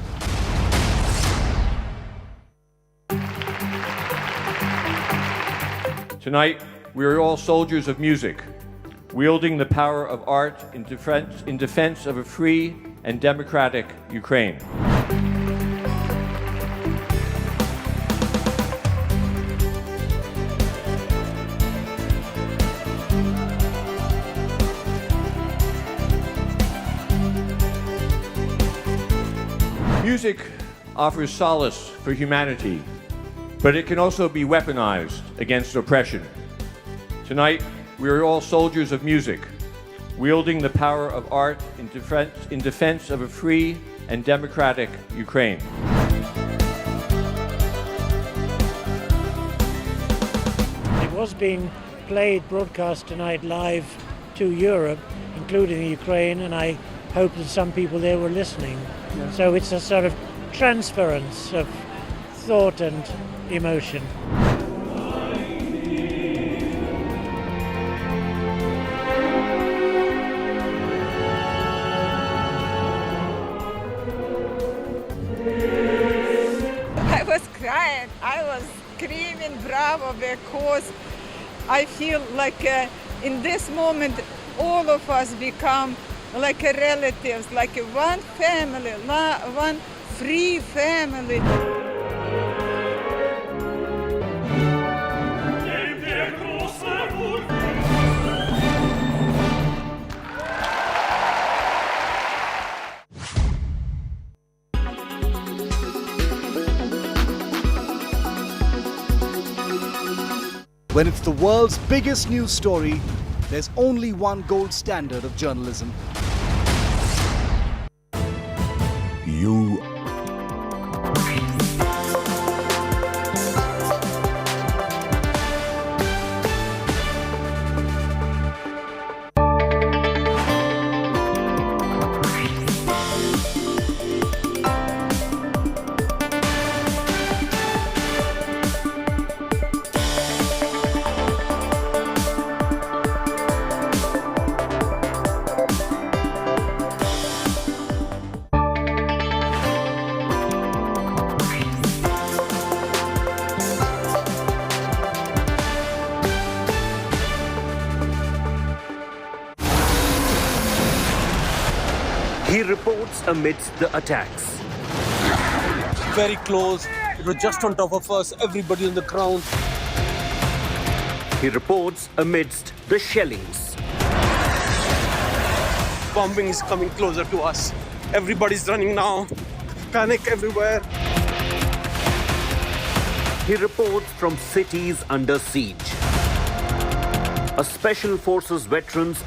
Tonight, we are all soldiers of music, wielding the power of art in defense of a free and democratic Ukraine. Music offers solace for humanity, but it can also be weaponized against oppression. Tonight, we are all soldiers of music, wielding the power of art in defense of a free and democratic Ukraine. It was being broadcast tonight live to Europe, including Ukraine, and I hope that some people there were listening. So it's a sort of transference of thought and emotion. I was crying, I was screaming bravo because I feel like in this moment all of us become like relatives, like one family, one free family. When it's the world's biggest news story, there's only one gold standard of journalism. You He reports amidst the attacks. Very close. It was just on top of us, everybody on the ground. He reports amidst the shellings. Bombing is coming closer to us. Everybody's running now. Panic everywhere. He reports from cities under siege. A Special Forces veteran's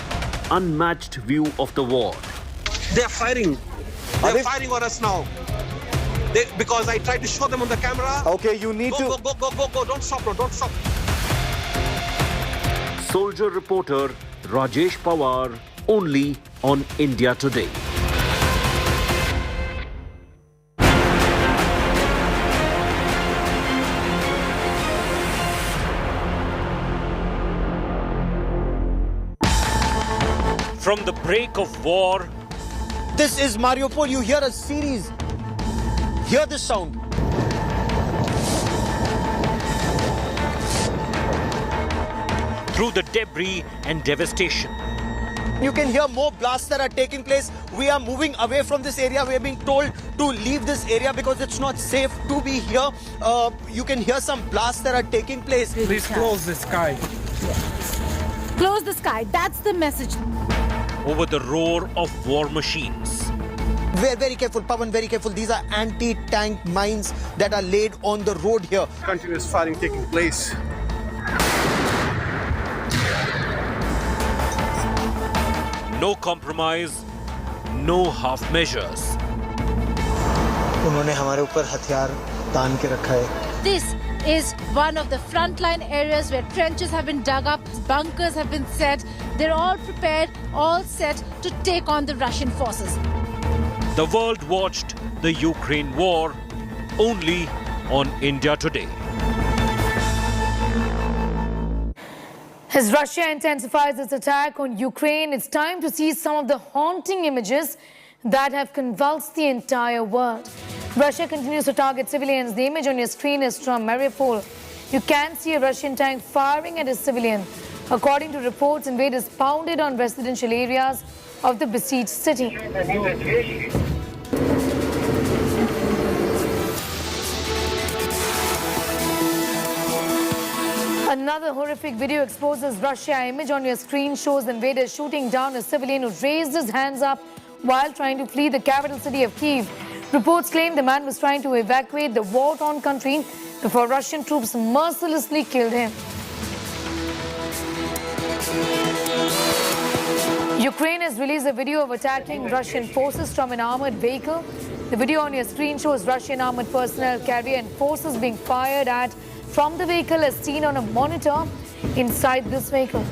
unmatched view of the war. They're fighting. They're fighting on us now. Because I tried to show them on the camera. Okay, you need go, to... Go. Don't stop, bro. Don't stop. Soldier reporter Rajesh Pawar, only on India Today. From the break of war, this is Mariupol. You hear a series. Hear this sound. through the debris and devastation. You can hear more blasts that are taking place. We are moving away from this area. We are being told to leave this area because it's not safe to be here. You can hear some blasts that are taking place. Please close the sky. Close the sky. That's the message. Over the roar of war machines. Very careful, Pawan, very careful. These are anti-tank mines that are laid on the road here. Continuous firing taking place. No compromise, no half measures. उन्होंने हमारे ऊपर हथियार तान के रखा है. This is one of the frontline areas where trenches have been dug up, bunkers have been set. They're all prepared, all set to take on the Russian forces. The world watched the Ukraine war only on India Today. As Russia intensifies its attack on Ukraine, it's time to see some of the haunting images that have convulsed the entire world. Russia continues to target civilians. The image on your screen is from Mariupol. You can see a Russian tank firing at a civilian. According to reports, invaders pounded on residential areas of the besieged city. Another horrific video exposes Russia. Image on your screen shows invaders shooting down a civilian who raised his hands up while trying to flee the capital city of Kyiv. Reports claim the man was trying to evacuate the war-torn country before Russian troops mercilessly killed him. Ukraine has released a video of attacking Russian forces from an armored vehicle. The video on your screen shows Russian armored personnel, carrier and forces being fired at from the vehicle as seen on a monitor inside this vehicle.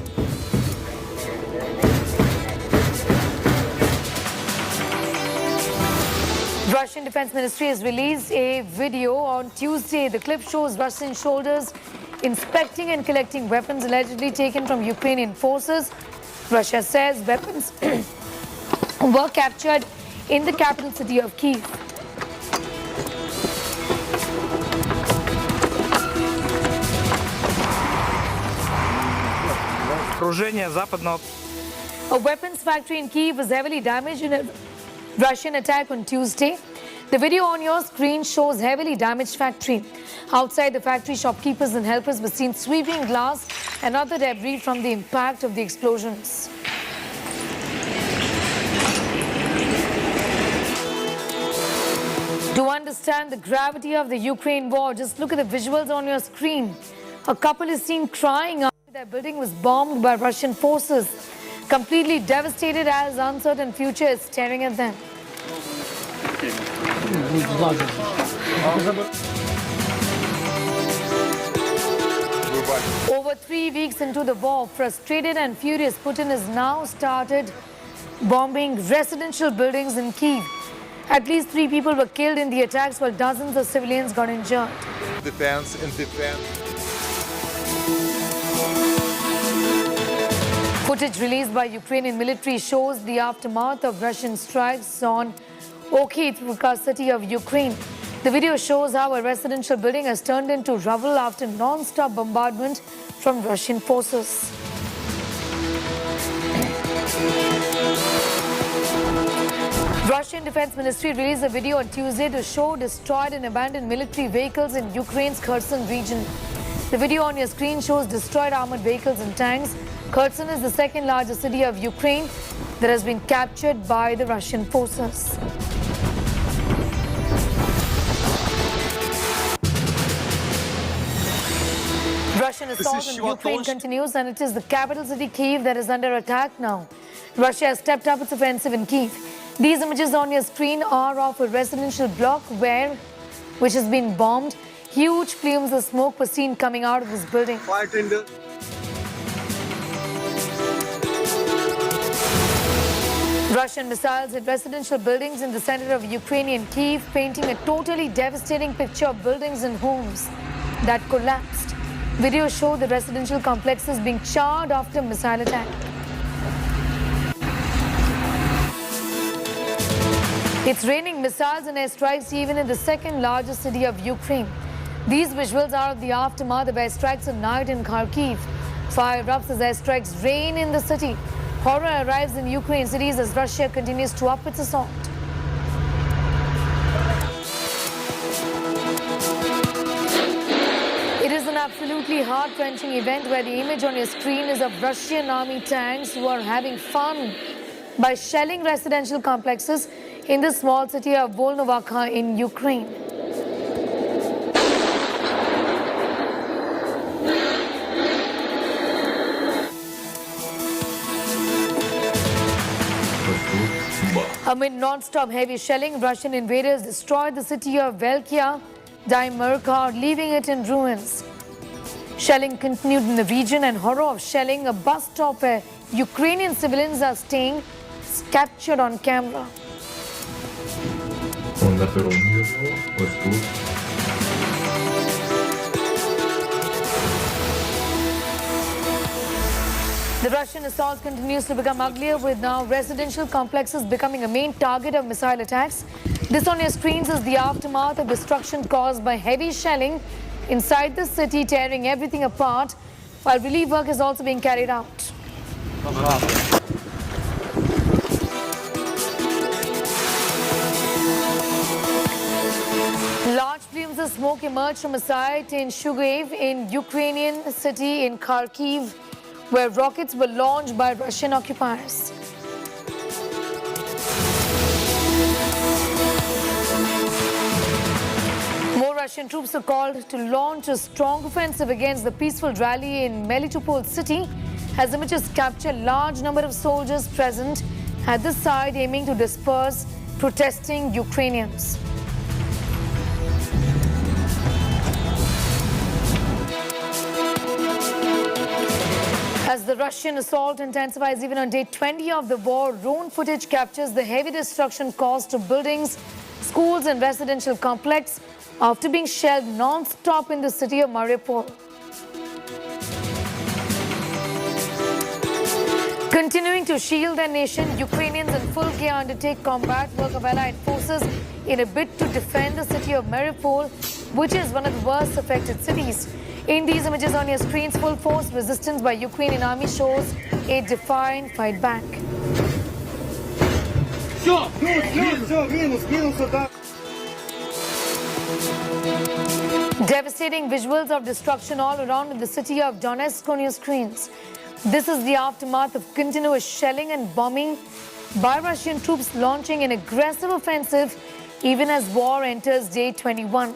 Russian Defense Ministry has released a video on Tuesday. The clip shows Russian soldiers inspecting and collecting weapons allegedly taken from Ukrainian forces. Russia says weapons were captured in the capital city of Kyiv. A weapons factory in Kyiv was heavily damaged in a Russian attack on Tuesday. The video on your screen shows heavily damaged factory. Outside the factory, shopkeepers and helpers were seen sweeping glass and other debris from the impact of the explosions. To understand the gravity of the Ukraine war, just look at the visuals on your screen. A couple is seen crying after their building was bombed by Russian forces, completely devastated as uncertain future is staring at them. Over 3 weeks into the war, frustrated and furious, Putin has now started bombing residential buildings in Kyiv. At least 3 people were killed in the attacks while dozens of civilians got injured. Defense and defense. Footage released by Ukrainian military shows the aftermath of Russian strikes on Kharkiv city of Ukraine. The video shows how a residential building has turned into rubble after non-stop bombardment from Russian forces. Russian Defense Ministry released a video on Tuesday to show destroyed and abandoned military vehicles in Ukraine's Kherson region. The video on your screen shows destroyed armored vehicles and tanks. Kherson is the second largest city of Ukraine that has been captured by the Russian forces. Russian assault on Ukraine continues, and it is the capital city Kyiv that is under attack now. Russia has stepped up its offensive in Kyiv. These images on your screen are of a residential block which has been bombed. Huge plumes of smoke were seen coming out of this building. Fire tender. Russian missiles hit residential buildings in the center of Ukrainian Kyiv, painting a totally devastating picture of buildings and homes that collapsed. Videos show the residential complexes being charred after missile attack. It's raining missiles and airstrikes even in the second largest city of Ukraine. These visuals are of the aftermath of airstrikes at night in Kharkiv. Fire erupts as airstrikes rain in the city. Horror arrives in Ukraine cities as Russia continues to up its assault. It is an absolutely heart-wrenching event where the image on your screen is of Russian army tanks who are having fun by shelling residential complexes in the small city of Volnovakha in Ukraine. Amid non-stop heavy shelling, Russian invaders destroyed the city of Velkya Daimerkar, leaving it in ruins. Shelling continued in the region, and horror of shelling a bus stop where Ukrainian civilians are staying captured on camera. The Russian assault continues to become uglier, with now residential complexes becoming a main target of missile attacks. This on your screens is the aftermath of destruction caused by heavy shelling inside the city, tearing everything apart, while relief work is also being carried out. Large plumes of smoke emerged from a site in Kyiv in Ukrainian city in Kharkiv, where rockets were launched by Russian occupiers. More Russian troops are called to launch a strong offensive against the peaceful rally in Melitopol city, as images capture a large number of soldiers present at the site aiming to disperse protesting Ukrainians. As the Russian assault intensifies even on day 20 of the war, drone footage captures the heavy destruction caused to buildings, schools and residential complex after being shelled non-stop in the city of Mariupol. Continuing to shield their nation, Ukrainians in full gear undertake combat work of allied forces in a bid to defend the city of Mariupol, which is one of the worst affected cities. In these images on your screens, full force resistance by Ukrainian army shows a defiant fight back. Devastating visuals of destruction all around in the city of Donetsk on your screens. This is the aftermath of continuous shelling and bombing by Russian troops launching an aggressive offensive even as war enters day 21.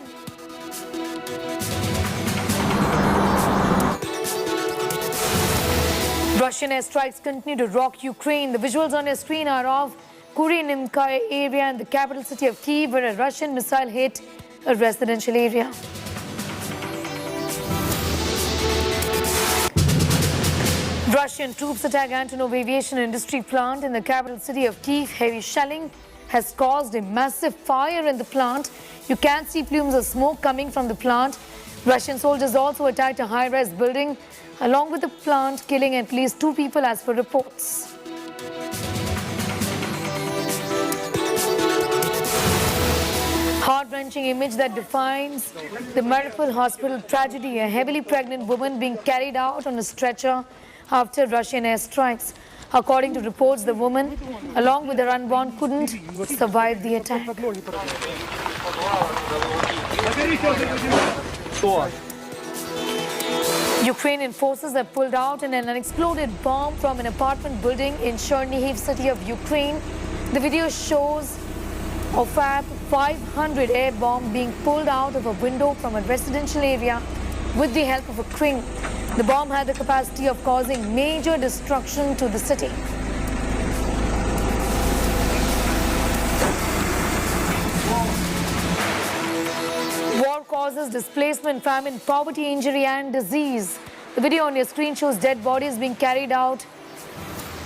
Russian airstrikes continue to rock Ukraine. The visuals on your screen are of Kuryninka area in the capital city of Kyiv, where a Russian missile hit a residential area. Russian troops attack Antonov Aviation industry plant in the capital city of Kyiv. Heavy shelling has caused a massive fire in the plant. You can see plumes of smoke coming from the plant. Russian soldiers also attacked a high-rise building along with the plant, killing at least 2 people as per reports. Heart-wrenching image that defines the Mariupol hospital tragedy. A heavily pregnant woman being carried out on a stretcher after Russian airstrikes. According to reports, the woman, along with her unborn, couldn't survive the attack. Ukrainian forces have pulled out an unexploded bomb from an apartment building in Chernihiv city of Ukraine. The video shows a Fab 500 air bomb being pulled out of a window from a residential area with the help of a crane. The bomb had the capacity of causing major destruction to the city. War causes displacement, famine, poverty, injury and disease. The video on your screen shows dead bodies being carried out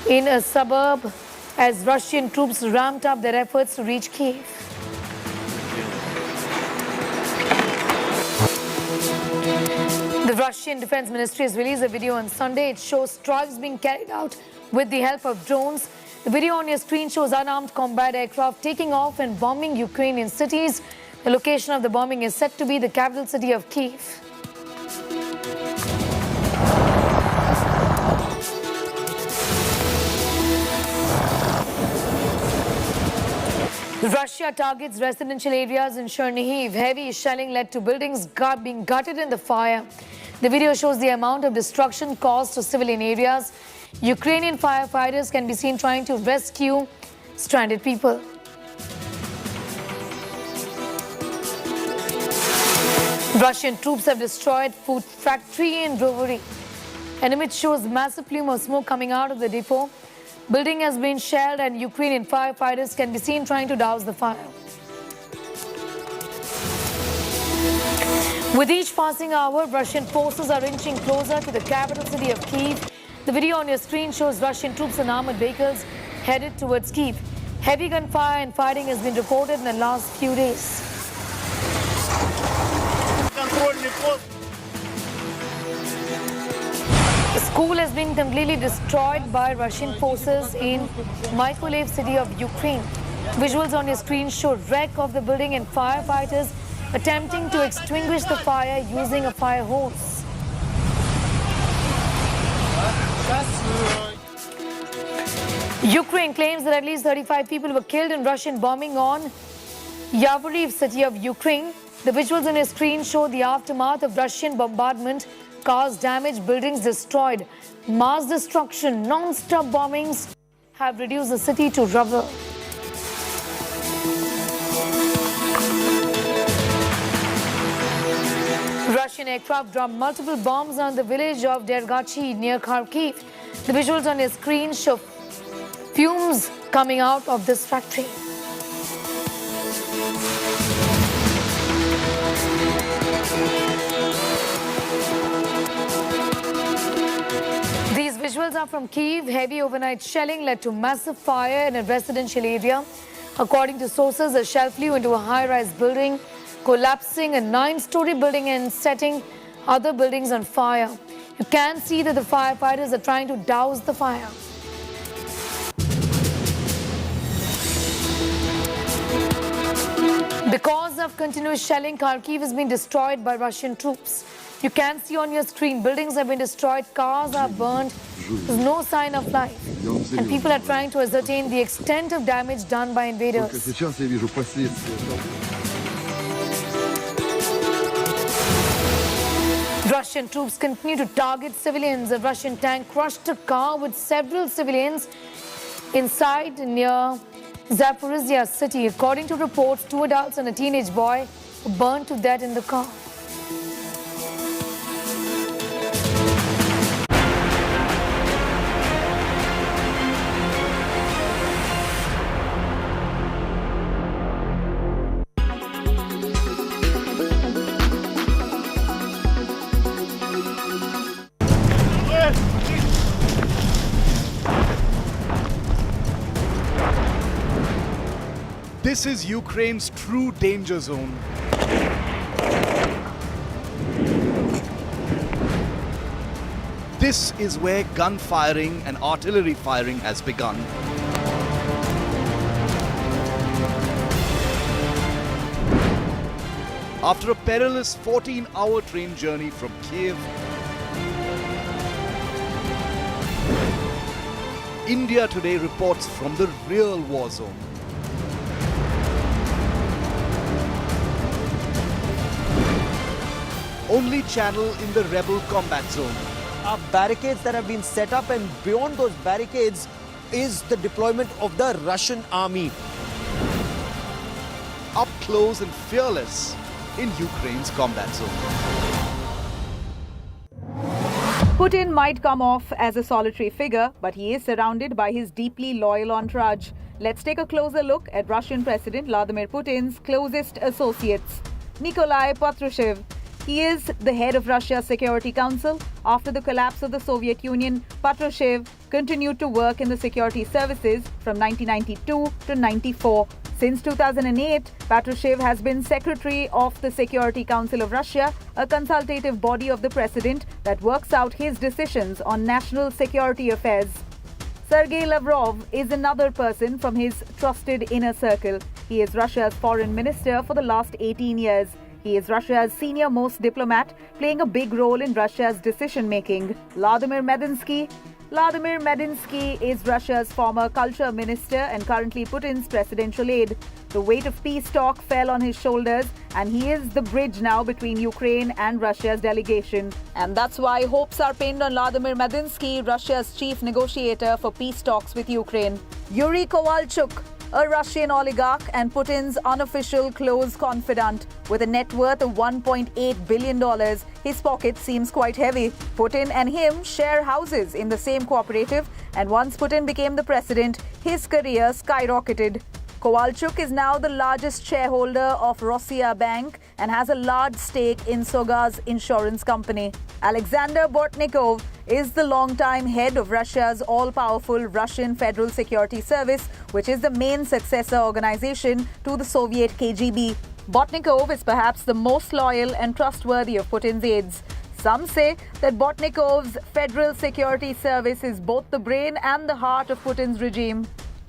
in a suburb as Russian troops ramped up their efforts to reach Kyiv. The Russian Defense Ministry has released a video on Sunday. It shows strikes being carried out with the help of drones. The video on your screen shows unarmed combat aircraft taking off and bombing Ukrainian cities. The location of the bombing is said to be the capital city of Kyiv. Russia targets residential areas in Chernihiv. Heavy shelling led to buildings being gutted in the fire. The video shows the amount of destruction caused to civilian areas. Ukrainian firefighters can be seen trying to rescue stranded people. Russian troops have destroyed food factory in Brovary. An image shows massive plume of smoke coming out of the depot. Building has been shelled and Ukrainian firefighters can be seen trying to douse the fire. With each passing hour, Russian forces are inching closer to the capital city of Kyiv. The video on your screen shows Russian troops and armored vehicles headed towards Kyiv. Heavy gunfire and fighting has been reported in the last few days. The school has been completely destroyed by Russian forces in Mykolaiv city of Ukraine. Visuals on your screen show wreck of the building and firefighters attempting to extinguish the fire using a fire hose. Ukraine claims that at least 35 people were killed in Russian bombing on Yavoriv city of Ukraine. The visuals on your screen show the aftermath of Russian bombardment, cars damaged, buildings destroyed, mass destruction, non-stop bombings have reduced the city to rubble. Russian aircraft dropped multiple bombs on the village of Dergachi near Kharkiv. The visuals on your screen show fumes coming out of this factory. These visuals are from Kyiv. Heavy overnight shelling led to massive fire in a residential area. According to sources, a shell flew into a high-rise building, collapsing a 9-story building and setting other buildings on fire. You can see that the firefighters are trying to douse the fire. Because of continuous shelling, Kharkiv has been destroyed by Russian troops. You can see on your screen, buildings have been destroyed, cars are burned, there's no sign of life. And people are trying to ascertain the extent of damage done by invaders. Russian troops continue to target civilians. A Russian tank crushed a car with several civilians inside near Zaporizhia city. According to reports, 2 adults and a teenage boy were burned to death in the car. This is Ukraine's true danger zone. This is where gun firing and artillery firing has begun. After a perilous 14-hour train journey from Kyiv, India Today reports from the real war zone. Only channel in the rebel combat zone. Barricades that have been set up, and beyond those barricades is the deployment of the Russian army. Up close and fearless in Ukraine's combat zone. Putin might come off as a solitary figure, but he is surrounded by his deeply loyal entourage. Let's take a closer look at Russian President Vladimir Putin's closest associates. Nikolai Patrushev. He is the head of Russia's Security Council. After the collapse of the Soviet Union, Patrushev continued to work in the security services from 1992 to 94. Since 2008, Patrushev has been Secretary of the Security Council of Russia, a consultative body of the president that works out his decisions on national security affairs. Sergei Lavrov is another person from his trusted inner circle. He is Russia's foreign minister for the last 18 years. He is Russia's senior-most diplomat, playing a big role in Russia's decision-making. Vladimir Medinsky Vladimir Medinsky is Russia's former culture minister and currently Putin's presidential aide. The weight of peace talk fell on his shoulders, and he is the bridge now between Ukraine and Russia's delegation. And that's why hopes are pinned on Vladimir Medinsky, Russia's chief negotiator for peace talks with Ukraine. Yuri Kovalchuk, a Russian oligarch and Putin's unofficial close confidant. With a net worth of $1.8 billion, his pocket seems quite heavy. Putin and him share houses in the same cooperative, and once Putin became the president, his career skyrocketed. Kovalchuk is now the largest shareholder of Rossia Bank and has a large stake in Soga's insurance company. Alexander Bortnikov is the longtime head of Russia's all-powerful Russian Federal Security Service, which is the main successor organization to the Soviet KGB. Bortnikov is perhaps the most loyal and trustworthy of Putin's aides. Some say that Bortnikov's Federal Security Service is both the brain and the heart of Putin's regime.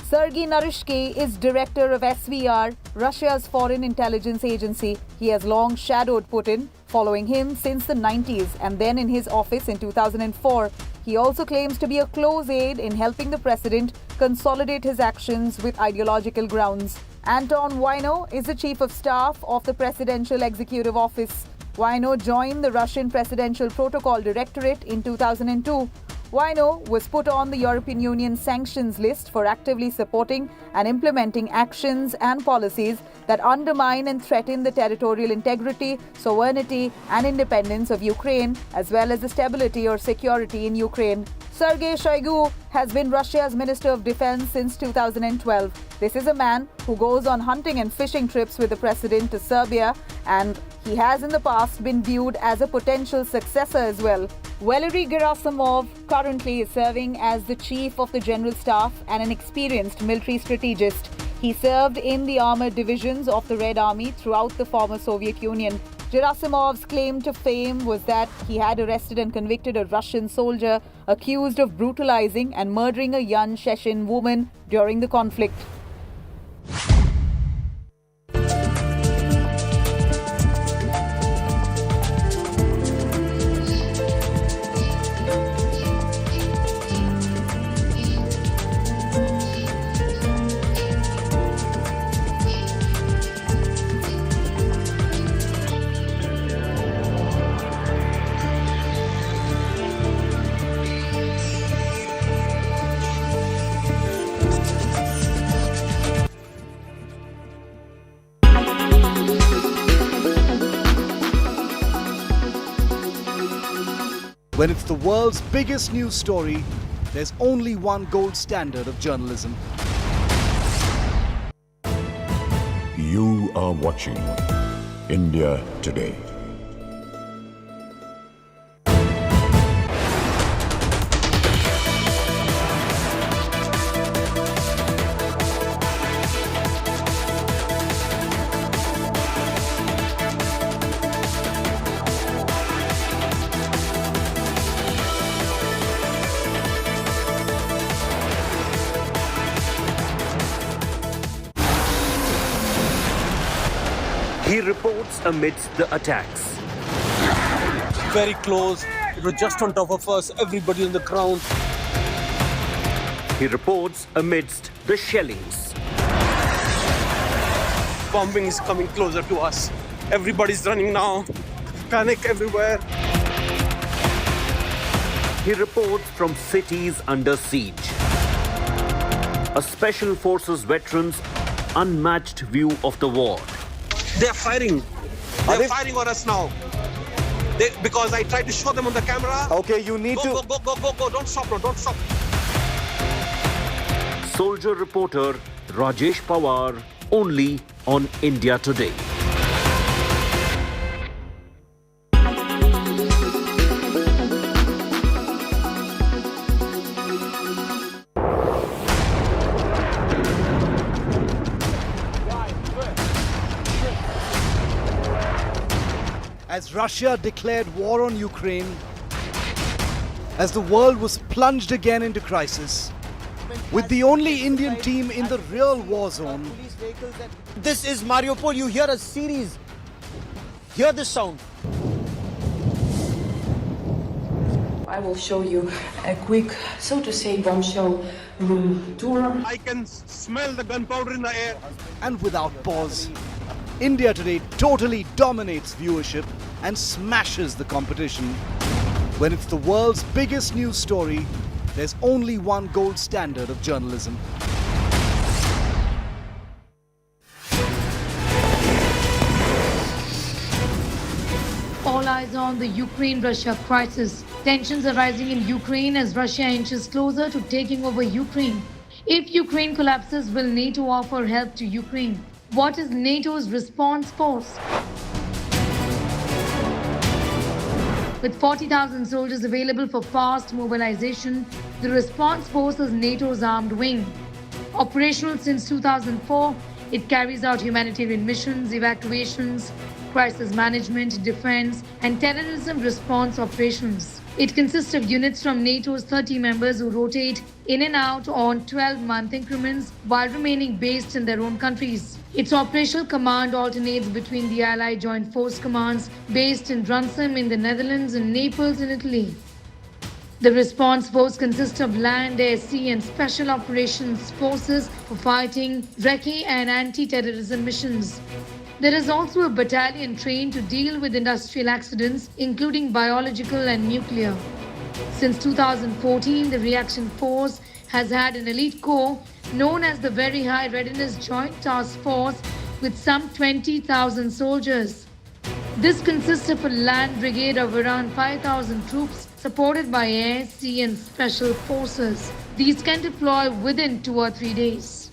Sergei Naryshky is director of SVR, Russia's foreign intelligence agency. He has long shadowed Putin, following him since the 90s and then in his office in 2004. He also claims to be a close aide in helping the president consolidate his actions with ideological grounds. Anton Wino is the chief of staff of the Presidential Executive Office. Wino joined the Russian Presidential Protocol Directorate in 2002. Wino was put on the European Union sanctions list for actively supporting and implementing actions and policies that undermine and threaten the territorial integrity, sovereignty and independence of Ukraine, as well as the stability or security in Ukraine. Sergei Shoigu has been Russia's Minister of Defense since 2012. This is a man who goes on hunting and fishing trips with the president to Serbia, and he has in the past been viewed as a potential successor as well. Valery Gerasimov currently is serving as the Chief of the General Staff and an experienced military strategist. He served in the armored divisions of the Red Army throughout the former Soviet Union. Gerasimov's claim to fame was that he had arrested and convicted a Russian soldier accused of brutalizing and murdering a young Chechen woman during the conflict. When it's the world's biggest news story, there's only one gold standard of journalism. You are watching India Today. He reports amidst the attacks. Very close. It was just on top of us. Everybody on the ground. He reports amidst the shellings. Bombing is coming closer to us. Everybody's running now. Panic everywhere. He reports from cities under siege. A Special Forces veteran's unmatched view of the war. They're firing. They're firing on us now. Because I tried to show them on the camera. Okay, you need go, Go. Don't stop, no, don't stop. Soldier reporter Rajesh Pawar, only on India Today. As Russia declared war on Ukraine, as the world was plunged again into crisis, with the only Indian team in the real war zone. This is Mariupol. You hear a series. Hear this sound. I will show you a quick, so to say, bombshell room tour. I can smell the gunpowder in the air. And without pause, India Today totally dominates viewership and smashes the competition. When it's the world's biggest news story, there's only one gold standard of journalism. All eyes on the Ukraine-Russia crisis. Tensions are rising in Ukraine as Russia inches closer to taking over Ukraine. If Ukraine collapses, will NATO offer help to Ukraine? What is NATO's response force? With 40,000 soldiers available for fast mobilization, the response force is NATO's armed wing. Operational since 2004, it carries out humanitarian missions, evacuations, crisis management, defense, and terrorism response operations. It consists of units from NATO's 30 members who rotate in and out on 12-month increments while remaining based in their own countries. Its operational command alternates between the Allied Joint Force Commands based in Runsum in the Netherlands and Naples in Italy. The response force consists of land, air, sea and special operations forces for fighting recce and anti-terrorism missions. There is also a battalion trained to deal with industrial accidents, including biological and nuclear. Since 2014, the reaction force has had an elite corps known as the Very High Readiness Joint Task Force with some 20,000 soldiers. This consists of a land brigade of around 5,000 troops supported by air, sea and special forces. These can deploy within 2 or 3 days.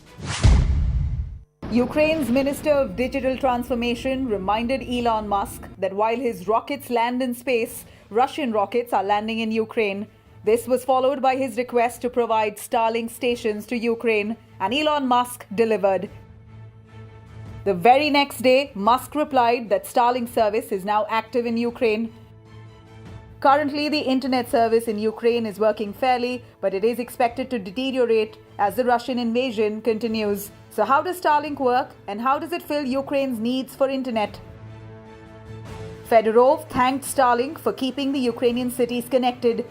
Ukraine's Minister of Digital Transformation reminded Elon Musk that while his rockets land in space, Russian rockets are landing in Ukraine. This was followed by his request to provide Starlink stations to Ukraine, and Elon Musk delivered. The very next day, Musk replied that Starlink service is now active in Ukraine. Currently, the internet service in Ukraine is working fairly, but it is expected to deteriorate as the Russian invasion continues. So how does Starlink work, and how does it fill Ukraine's needs for internet? Fedorov thanked Starlink for keeping the Ukrainian cities connected.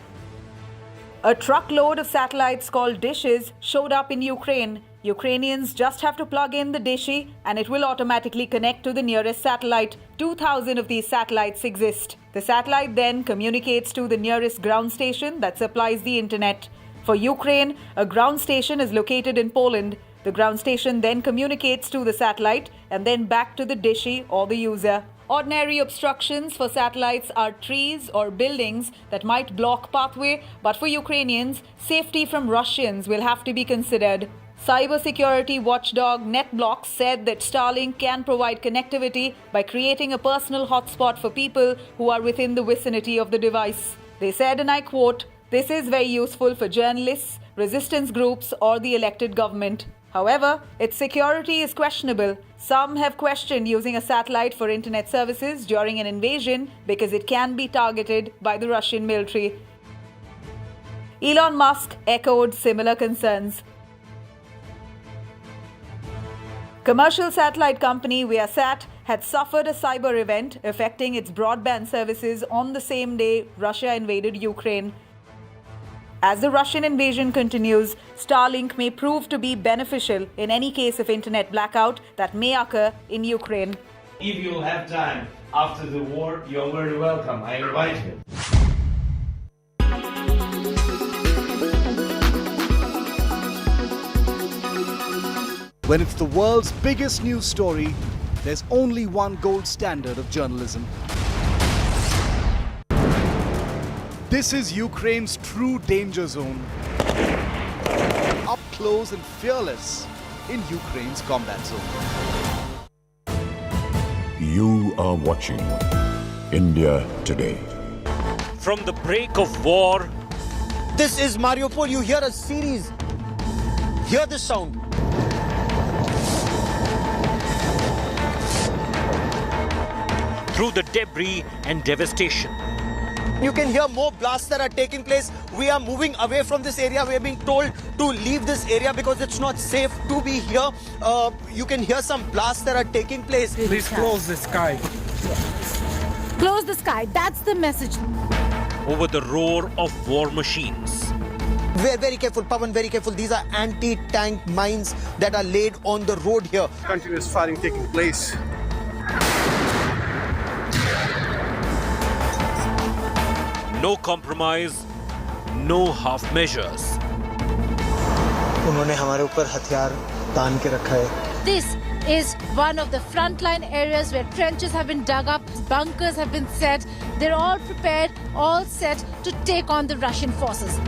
A truckload of satellites called dishes showed up in Ukraine. Ukrainians just have to plug in the dishy and it will automatically connect to the nearest satellite. 2,000 of these satellites exist. The satellite then communicates to the nearest ground station that supplies the internet. For Ukraine, a ground station is located in Poland. The ground station then communicates to the satellite and then back to the dishy or the user. Ordinary obstructions for satellites are trees or buildings that might block pathway, but for Ukrainians, safety from Russians will have to be considered. Cybersecurity watchdog NetBlocks said that Starlink can provide connectivity by creating a personal hotspot for people who are within the vicinity of the device. They said, and I quote, "This is very useful for journalists, resistance groups or the elected government." However, its security is questionable. Some have questioned using a satellite for internet services during an invasion because it can be targeted by the Russian military. Elon Musk echoed similar concerns. Commercial satellite company Viasat had suffered a cyber event affecting its broadband services on the same day Russia invaded Ukraine. As the Russian invasion continues, Starlink may prove to be beneficial in any case of internet blackout that may occur in Ukraine. If you'll have time after the war, you're very welcome. I invite you. When it's the world's biggest news story, there's only one gold standard of journalism. This is Ukraine's true danger zone. Up close and fearless in Ukraine's combat zone. You are watching India Today. From the break of war, this is Mariupol. You hear a series. Hear this sound. through the debris and devastation. You can hear more blasts that are taking place. We are moving away from this area. We are being told to leave this area because it's not safe to be here. You can hear some blasts that are taking place. Please close the sky. Close the sky. That's the message. over the roar of war machines. We're very careful, Pawan, very careful. These are anti-tank mines that are laid on the road here. Continuous firing taking place. No compromise, no half measures. उन्होंने हमारे ऊपर हथियार तान के रखा है. This is one of the frontline areas where trenches have been dug up, bunkers have been set. They're all prepared, all set to take on the Russian forces.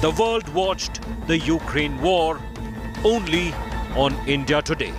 The world watched the Ukraine war only on India Today.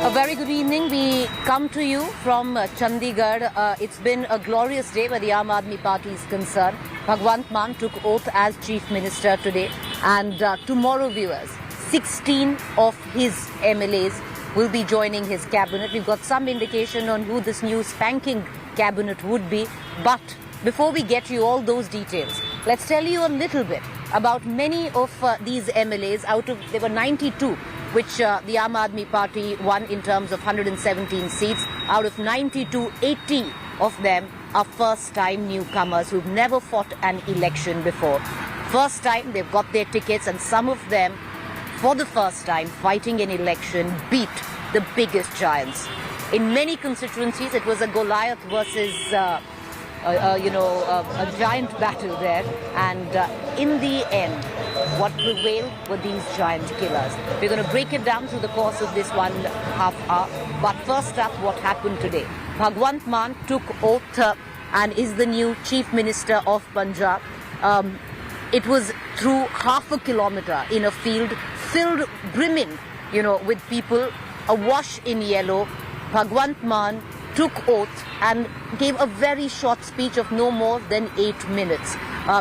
A very good evening. We come to you from Chandigarh. It's been a glorious day where the Aam Aadmi Party is concerned. Bhagwant Mann took oath as Chief Minister today. And tomorrow, viewers, 16 of his MLAs will be joining his cabinet. We've got some indication on who this new spanking cabinet would be. But before we get you all those details, let's tell you a little bit about many of these MLAs. There were 92 which the Aam Aadmi Party won in terms of 117 seats. Out of 92, 80 of them are first-time newcomers who've never fought an election before. First time they've got their tickets, and some of them, for the first time, fighting an election, beat the biggest giants. In many constituencies, it was a Goliath versus a giant battle there, and in the end, what prevailed were these giant killers. We're going to break it down through the course of this 1.5 hour. But first up, what happened today? Bhagwant Mann took oath and is the new Chief Minister of Punjab. It was through half a kilometer in a field filled brimming, with people awash in yellow. Bhagwant Mann took oath and gave a very short speech of no more than 8 minutes.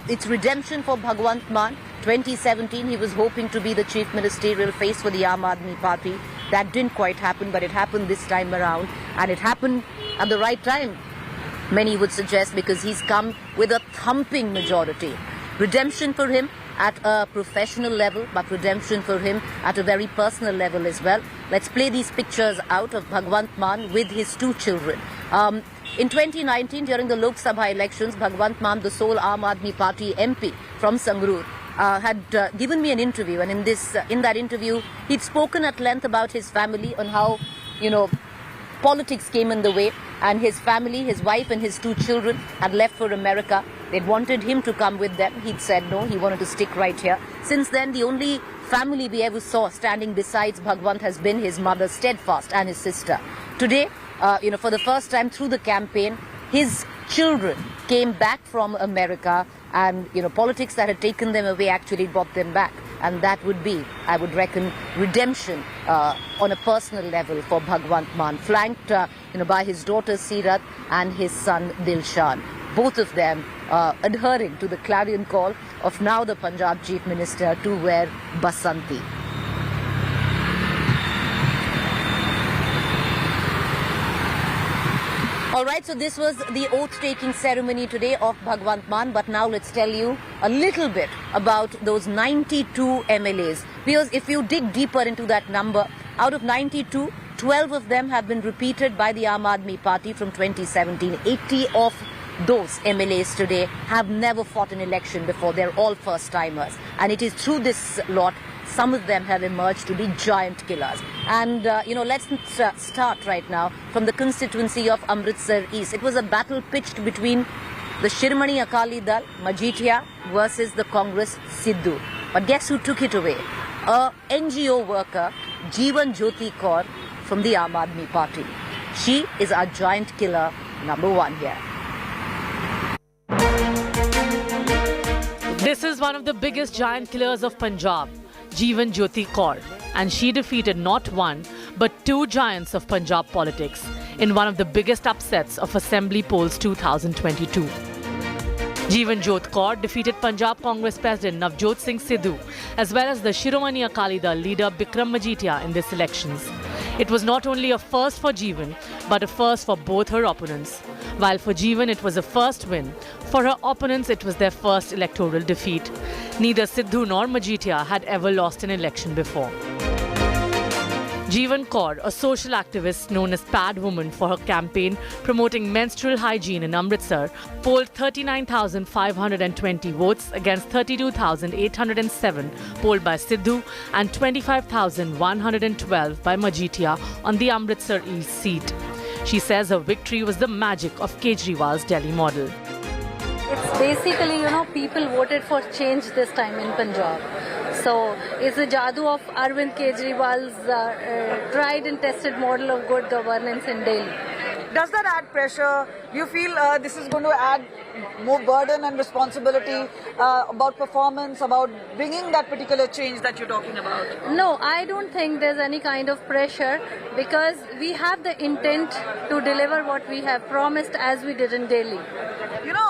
It's redemption for Bhagwant Mann. 2017, he was hoping to be the chief ministerial face for the Aam Aadmi Party. That didn't quite happen, but it happened this time around. And it happened at the right time, many would suggest, because he's come with a thumping majority. Redemption for him at a professional level, but redemption for him at a very personal level as well. Let's play these pictures out of Bhagwant Mann with his 2 children. In 2019, during the Lok Sabha elections, Bhagwant Mann, the sole Aam Aadmi Party MP from Sangrur, had given me an interview, and in that interview, he'd spoken at length about his family, on how, politics came in the way, and his family, his wife and his 2 children had left for America. They'd wanted him to come with them. He'd said no, he wanted to stick right here. Since then, the only family we ever saw standing besides Bhagwant has been his mother, Steadfast, and his sister. Today, for the first time through the campaign, his children came back from America, and politics that had taken them away actually brought them back, and that would be, I would reckon, redemption on a personal level for Bhagwant Mann, flanked by his daughter Seerat and his son Dilshan, both of them adhering to the clarion call of now the Punjab Chief Minister to wear Basanti. All right, so this was the oath-taking ceremony today of Bhagwant Mann, but now let's tell you a little bit about those 92 MLAs. Because if you dig deeper into that number, out of 92, 12 of them have been repeated by the Aam Aadmi Party from 2017. 80 of those MLAs today have never fought an election before. They're all first-timers. And it is through this lot, some of them have emerged to be giant killers. And, let's start right now from the constituency of Amritsar East. It was a battle pitched between the Shirmani Akali Dal, Majithia, versus the Congress Sidhu. But guess who took it away? A NGO worker, Jeevan Jyoti Kaur, from the Aam Aadmi Party. She is our giant killer number 1 here. This is one of the biggest giant killers of Punjab, Jeevan Jyoti Kaur, and she defeated not one but 2 giants of Punjab politics in one of the biggest upsets of Assembly polls 2022. Jeevan Jyoti Kaur defeated Punjab Congress President Navjot Singh Sidhu as well as the Shiromani Akali Dal leader Bikram Majithia in these elections. It was not only a first for Jeevan, but a first for both her opponents. While for Jeevan it was a first win, for her opponents it was their first electoral defeat. Neither Sidhu nor Majithia had ever lost an election before. Jeevan Kaur, a social activist known as Pad Woman for her campaign promoting menstrual hygiene in Amritsar, polled 39,520 votes against 32,807 polled by Sidhu and 25,112 by Majithia on the Amritsar East seat. She says her victory was the magic of Kejriwal's Delhi model. It's basically, people voted for change this time in Punjab. So it's the jadoo of Arvind Kejriwal's tried and tested model of good governance in Delhi. Does that add pressure? Do you feel this is going to add more burden and responsibility about performance, about bringing that particular change that you're talking about? No, I don't think there's any kind of pressure because we have the intent to deliver what we have promised as we did in Delhi.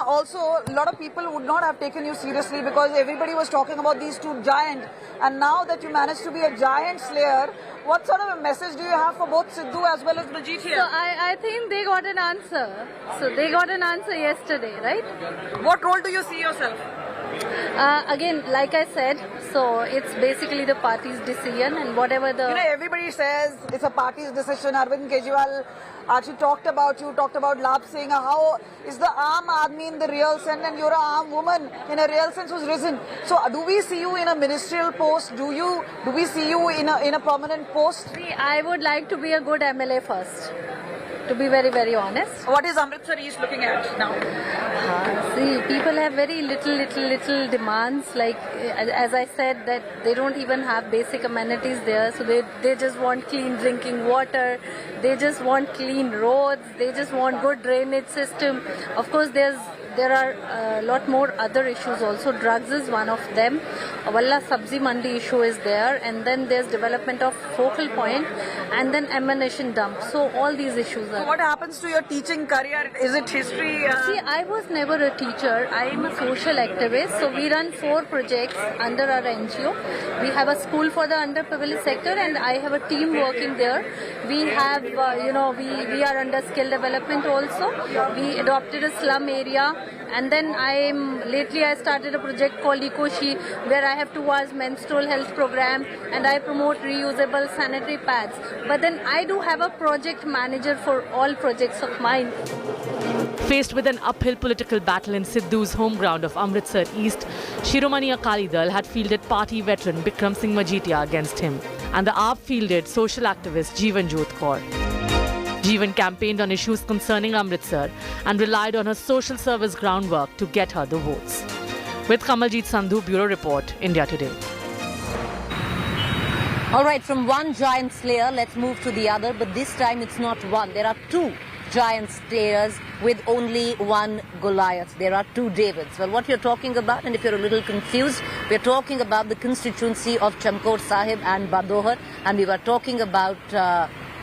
Also, a lot of people would not have taken you seriously because everybody was talking about these two giants. And now that you managed to be a giant slayer, what sort of a message do you have for both Sidhu as well as Majithia? So I think they got an answer. So they got an answer yesterday, right? What role do you see yourself? Again, like I said, so it's basically the party's decision and whatever the... everybody says it's a party's decision. Arvind Kejriwal actually talked about Labh Singh. How is the Aam Aadmi in the real sense and you're an Aam woman in a real sense who's risen. So do we see you in a ministerial post? Do we see you in a prominent post? See, I would like to be a good MLA first. To be very, very honest. What is Amritsar East looking at now? See, people have very little demands. Like, as I said, that they don't even have basic amenities there. So they just want clean drinking water. They just want clean roads. They just want good drainage system. Of course, there are a lot more other issues also. Drugs is one of them. Walla Sabzi Mandi issue is there. And then there's development of focal point and then ammunition dump. So all these issues are. So what happens to your teaching career? Is it history? See, I was never a teacher. I am a social activist. So we run 4 projects under our NGO. We have a school for the underprivileged sector and I have a team working there. We have, we are under skill development also. We adopted a slum area. And then lately I started a project called Ecoshi where I have 2 hours menstrual health program and I promote reusable sanitary pads. But then I do have a project manager for all projects of mine. Faced with an uphill political battle in Sidhu's home ground of Amritsar East, Shiromani Akali Dal had fielded party veteran Bikram Singh Majithia against him. And the AAP fielded social activist Jeevan Kaur. Jeevan campaigned on issues concerning Amritsar and relied on her social service groundwork to get her the votes. With Kamaljeet Sandhu, Bureau Report, India Today. All right, from one giant slayer, let's move to the other. But this time it's not one. There are 2 giant slayers with only one Goliath. There are 2 Davids. Well, what you're talking about, and if you're a little confused, we're talking about the constituency of Chamkaur Sahib and Badohar. And we were talking about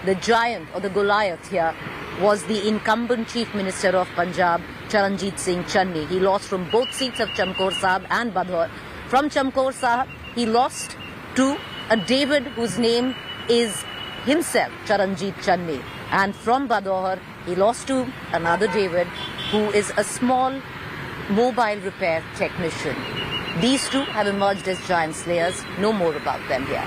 the giant or the Goliath here was the incumbent Chief Minister of Punjab, Charanjit Singh Channi. He lost from both seats of Chamkaur Sahib and Badohar. From Chamkaur Sahib, he lost to a David whose name is himself, Charanjit Channi. And from Badohar, he lost to another David who is a small mobile repair technician. These 2 have emerged as giant slayers. No more about them here.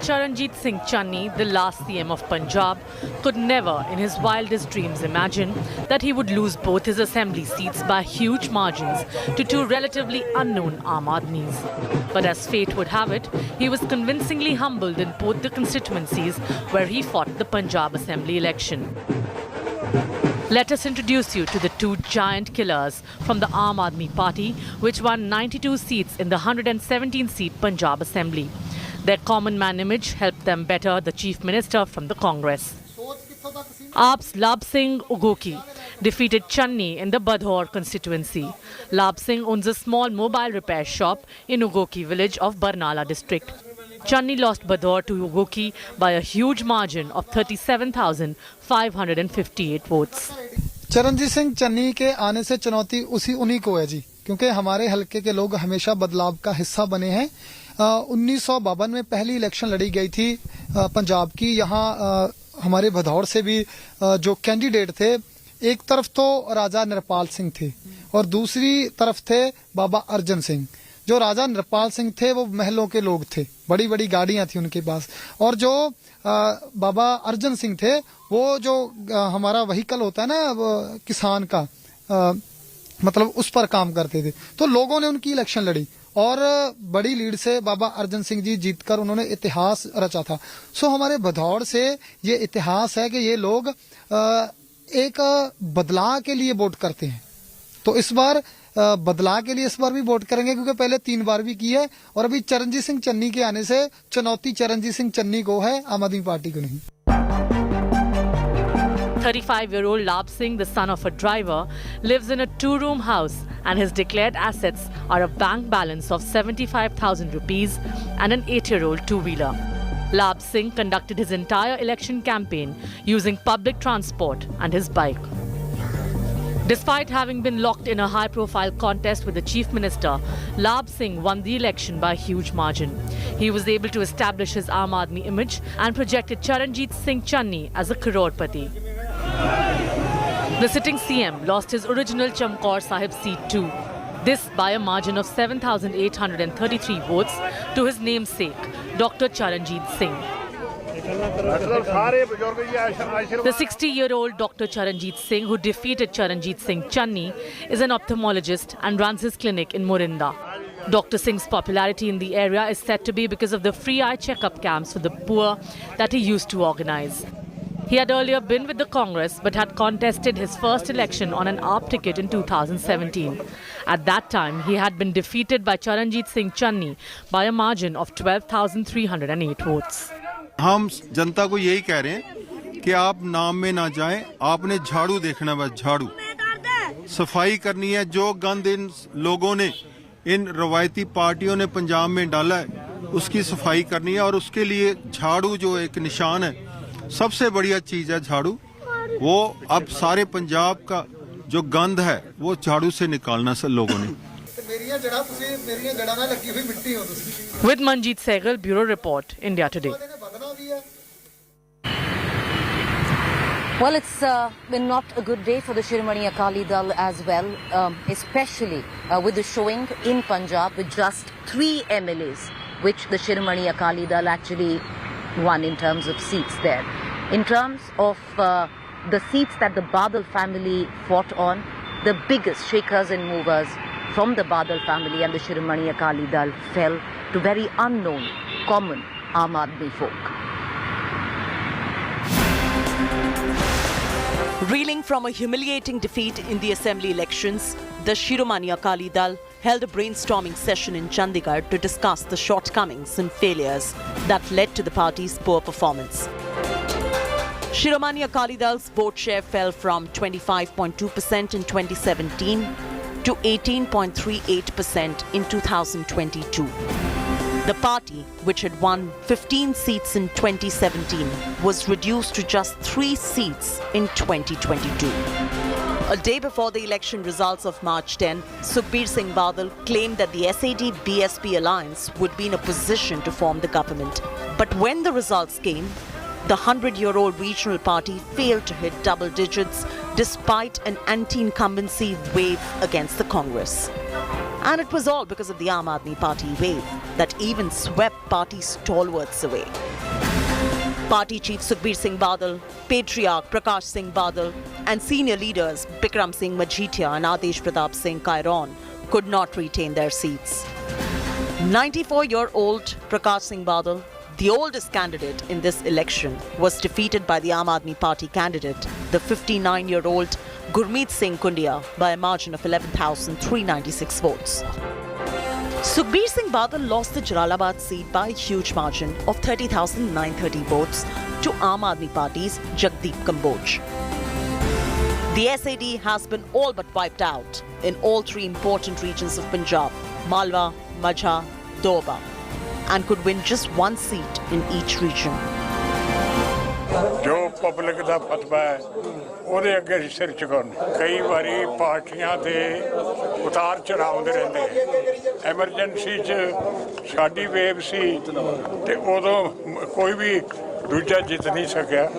Charanjit Singh Channi, the last CM of Punjab, could never in his wildest dreams imagine that he would lose both his assembly seats by huge margins to 2 relatively unknown Aam Aadmis. But as fate would have it, he was convincingly humbled in both the constituencies where he fought the Punjab Assembly election. Let us introduce you to the 2 giant killers from the Aam Aadmi Party, which won 92 seats in the 117-seat Punjab Assembly. Their common man image helped them better the Chief Minister from the Congress. AAP's Labh Singh Ugoki defeated Channi in the Badhaur constituency. Labh Singh owns a small mobile repair shop in Ugoki village of Barnala district. Channi lost Badhaur to Ugoki by a huge margin of 37,558 votes. Charanjit Singh Channi के आने से चुनौती उन्हीं को है जी क्योंकि हमारे हलके के लोग हमेशा बदलाव का हिस्सा बने हैं। 1952 में पहली इलेक्शन लड़ी गई थी पंजाब की। यहाँ हमारे भदौड़ से भी जो कैंडिडेट थे, एक तरफ तो राजा नरपाल सिंह थे और दूसरी तरफ थे बाबा अर्जन सिंह। जो राजा नरपाल सिंह थे वो महलों के लोग थे, बड़ी बड़ी गाड़ियां थी उनके पास, और जो बाबा अर्जन सिंह थे वो जो हमारा व्हीकल होता है ना किसान का, मतलब उस पर काम करते थे। तो लोगों ने उनकी इलेक्शन लड़ी और बड़ी लीड से बाबा अर्जन सिंह जी जीतकर उन्होंने इतिहास रचा था। सो हमारे भदौड़ से ये इतिहास है कि ये लोग एक बदलाव के लिए वोट करते हैं। तो इस बार बदलाव के लिए इस बार भी वोट करेंगे, क्योंकि पहले 3 बार भी की है और अभी चरणजीत सिंह चन्नी के आने से चुनौती चरणजीत सिंह चन्नी को है, आम आदमी पार्टी को नहीं। 35-year-old Lab Singh, the son of a driver, lives in a 2-room house and his declared assets are a bank balance of 75,000 rupees and an 8-year-old two-wheeler. Lab Singh conducted his entire election campaign using public transport and his bike. Despite having been locked in a high-profile contest with the Chief Minister, Lab Singh won the election by a huge margin. He was able to establish his Aam Aadmi image and projected Charanjit Singh Channi as a crorepati. The sitting CM lost his original Chamkaur Sahib seat too. This by a margin of 7,833 votes to his namesake, Dr. Charanjit Singh. The 60-year-old Dr. Charanjit Singh, who defeated Charanjit Singh Channi, is an ophthalmologist and runs his clinic in Morinda. Dr. Singh's popularity in the area is said to be because of the free eye checkup camps for the poor that he used to organize. He had earlier been with the Congress but had contested his first election on an AAP ticket in 2017. At that time, he had been defeated by Charanjit Singh Channi by a margin of 12,308 votes. हम जनता को यही कह रहे हैं कि आप नाम में ना जाएं, आपने झाड़ू देखना, बस झाड़ू सफाई करनी है। जो गंद इन लोगों ने, इन रवायती पार्टियों ने पंजाब में डाला है, उसकी सफाई करनी है और उसके लिए झाड़ू जो एक निशान है, सबसे बढ़िया चीज है झाड़ू। वो अब सारे पंजाब का जो गंद है वो झाड़ू से निकालना सब लोगों ने। With Manjeet Sehgal, Bureau Report, India Today. Well, it's been not a good day for the Shiromani Akali Dal as well, especially with the showing in Punjab with just 3 MLAs, which the Shiromani Akali Dal actually won in terms of seats there. In terms of the seats that the Badal family fought on, the biggest shakers and movers from the Badal family and the Shiromani Akali Dal fell to very unknown, common Aam Aadmi folk. Reeling from a humiliating defeat in the assembly elections, the Shiromani Akali Dal held a brainstorming session in Chandigarh to discuss the shortcomings and failures that led to the party's poor performance. Shiromani Akali Dal's vote share fell from 25.2% in 2017 to 18.38% in 2022. The party, which had won 15 seats in 2017, was reduced to just 3 seats in 2022. A day before the election results of March 10, Sukhbir Singh Badal claimed that the SAD-BSP alliance would be in a position to form the government. But when the results came, the 100-year-old regional party failed to hit double digits despite an anti-incumbency wave against the Congress. And it was all because of the Aam Aadmi Party wave that even swept party stalwarts away. Party chief Sukhbir Singh Badal, patriarch Prakash Singh Badal, and senior leaders Bikram Singh Majithia and Adesh Pratap Singh Kairon could not retain their seats. 94-year-old Prakash Singh Badal, the oldest candidate in this election, was defeated by the Aam Aadmi Party candidate, the 59-year-old Gurmeet Singh Kundia, by a margin of 11,396 votes. Sukhbir Singh Badal lost the Jalalabad seat by a huge margin of 30,930 votes to Aam Aadmi Party's Jagdeep Kamboj. The SAD has been all but wiped out in all 3 important regions of Punjab, Malwa, Majha, Doaba, and could win just 1 seat in each region. जो public दा फतवा है ਉਹਦੇ ਅੱਗੇ ਸਿਰ ਝੁਕਾਉਣ ਕਈ ਵਾਰੀ ਪਾਰਟੀਆਂ ਦੇ ਉਤਾਰ ਚੜਾਉਂਦੇ ਰਹਿੰਦੇ ਐਮਰਜੈਂਸੀ 'ਚ ਸਾਡੀ ਵੇਵ ਸੀ ਤੇ ਉਦੋਂ ਕੋਈ ਵੀ ਦੂਜਾ ਜਿੱਤ ਨਹੀਂ ਸਕਿਆ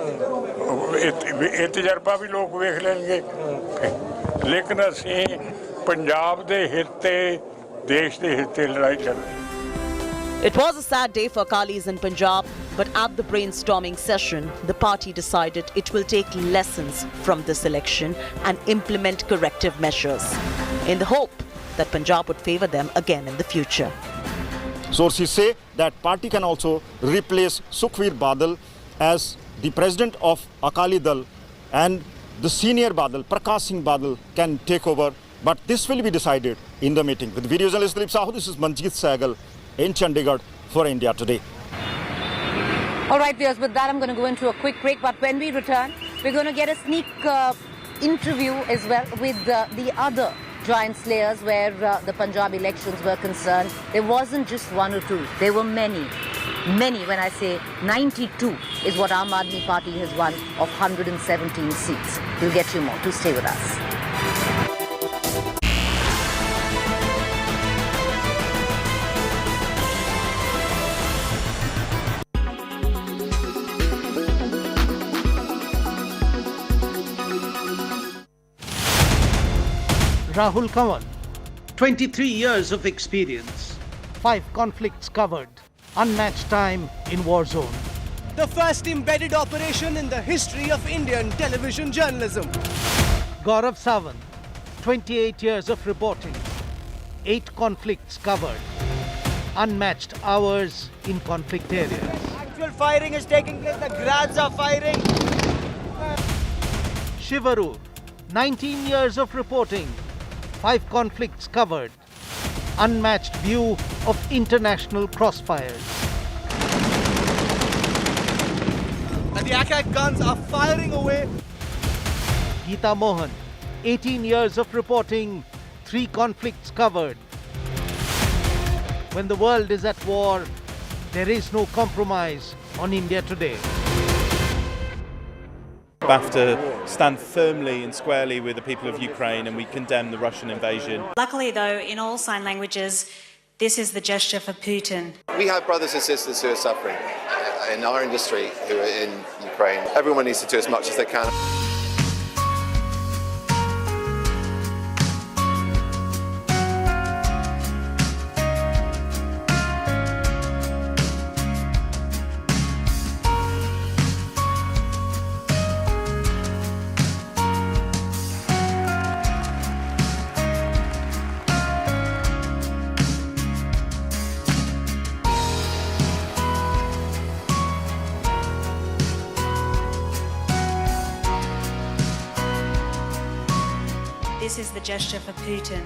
ਇਹ ਤਜਰਬਾ ਵੀ ਲੋਕ ਵੇਖ ਲੈਣਗੇ ਲੇਕਿਨ ਅਸੀਂ ਪੰਜਾਬ ਦੇ ਹਿੱਤ ਤੇ ਦੇਸ਼ ਦੇ ਹਿੱਤ ਤੇ ਲੜਾਈ ਕਰ ਰਹੇ ਹਾਂ It was a sad day for Akalis in Punjab, but at the brainstorming session, the party decided it will take lessons from this election and implement corrective measures in the hope that Punjab would favour them again in the future. Sources say that party can also replace Sukhbir Badal as the president of Akali Dal, and the senior Badal, Prakash Singh Badal, can take over. But this will be decided in the meeting. With video journalist Dilip Sahu, this is Manjeet Sehgal in Chandigarh for India Today. All right, viewers, with that I'm going to go into a quick break, but when we return, we're going to get a sneak interview as well with the other giant slayers where the Punjab elections were concerned. There wasn't just one or two, there were many. When I say 92 is what Aam Aadmi Party has won of 117 seats. We'll get you more. To stay with us. Rahul Kanwal, 23 years of experience, 5 conflicts covered, unmatched time in war zone. The first embedded operation in the history of Indian television journalism. Gaurav Sawant, 28 years of reporting, 8 conflicts covered, unmatched hours in conflict areas. Actual firing is taking place, the grads are firing. Shivarur, 19 years of reporting, 5 conflicts covered, unmatched view of international crossfires. And the attack guns are firing away. Geeta Mohan, 18 years of reporting, 3 conflicts covered. When the world is at war, there is no compromise on India Today. We have to stand firmly and squarely with the people of Ukraine, and we condemn the Russian invasion. Luckily, though, in all sign languages, this is the gesture for Putin. We have brothers and sisters who are suffering in our industry who are in Ukraine. Everyone needs to do as much as they can. This is the gesture for Putin.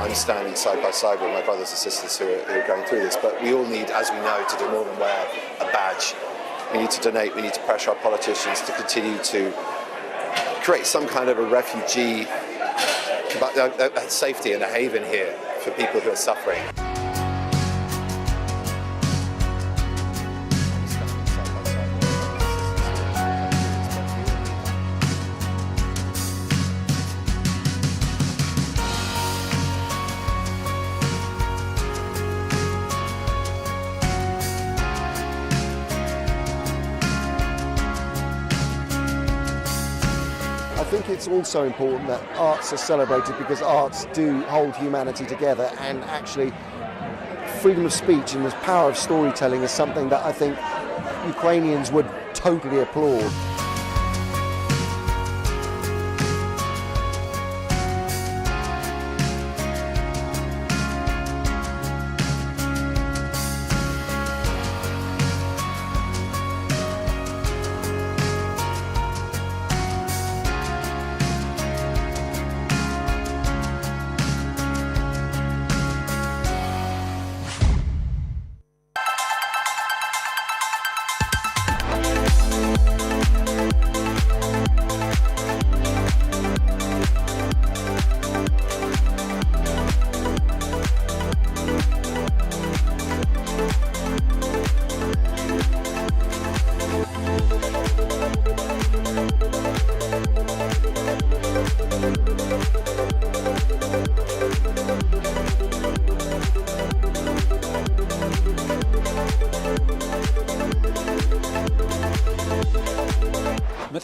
I'm standing side by side with my brothers and sisters who are going through this, but we all need, as we know, to do more than wear a badge. We need to donate, we need to pressure our politicians to continue to create some kind of a refugee a safety and a haven here for people who are suffering. I think it's also important that arts are celebrated because arts do hold humanity together, and actually freedom of speech and the power of storytelling is something that I think Ukrainians would totally applaud.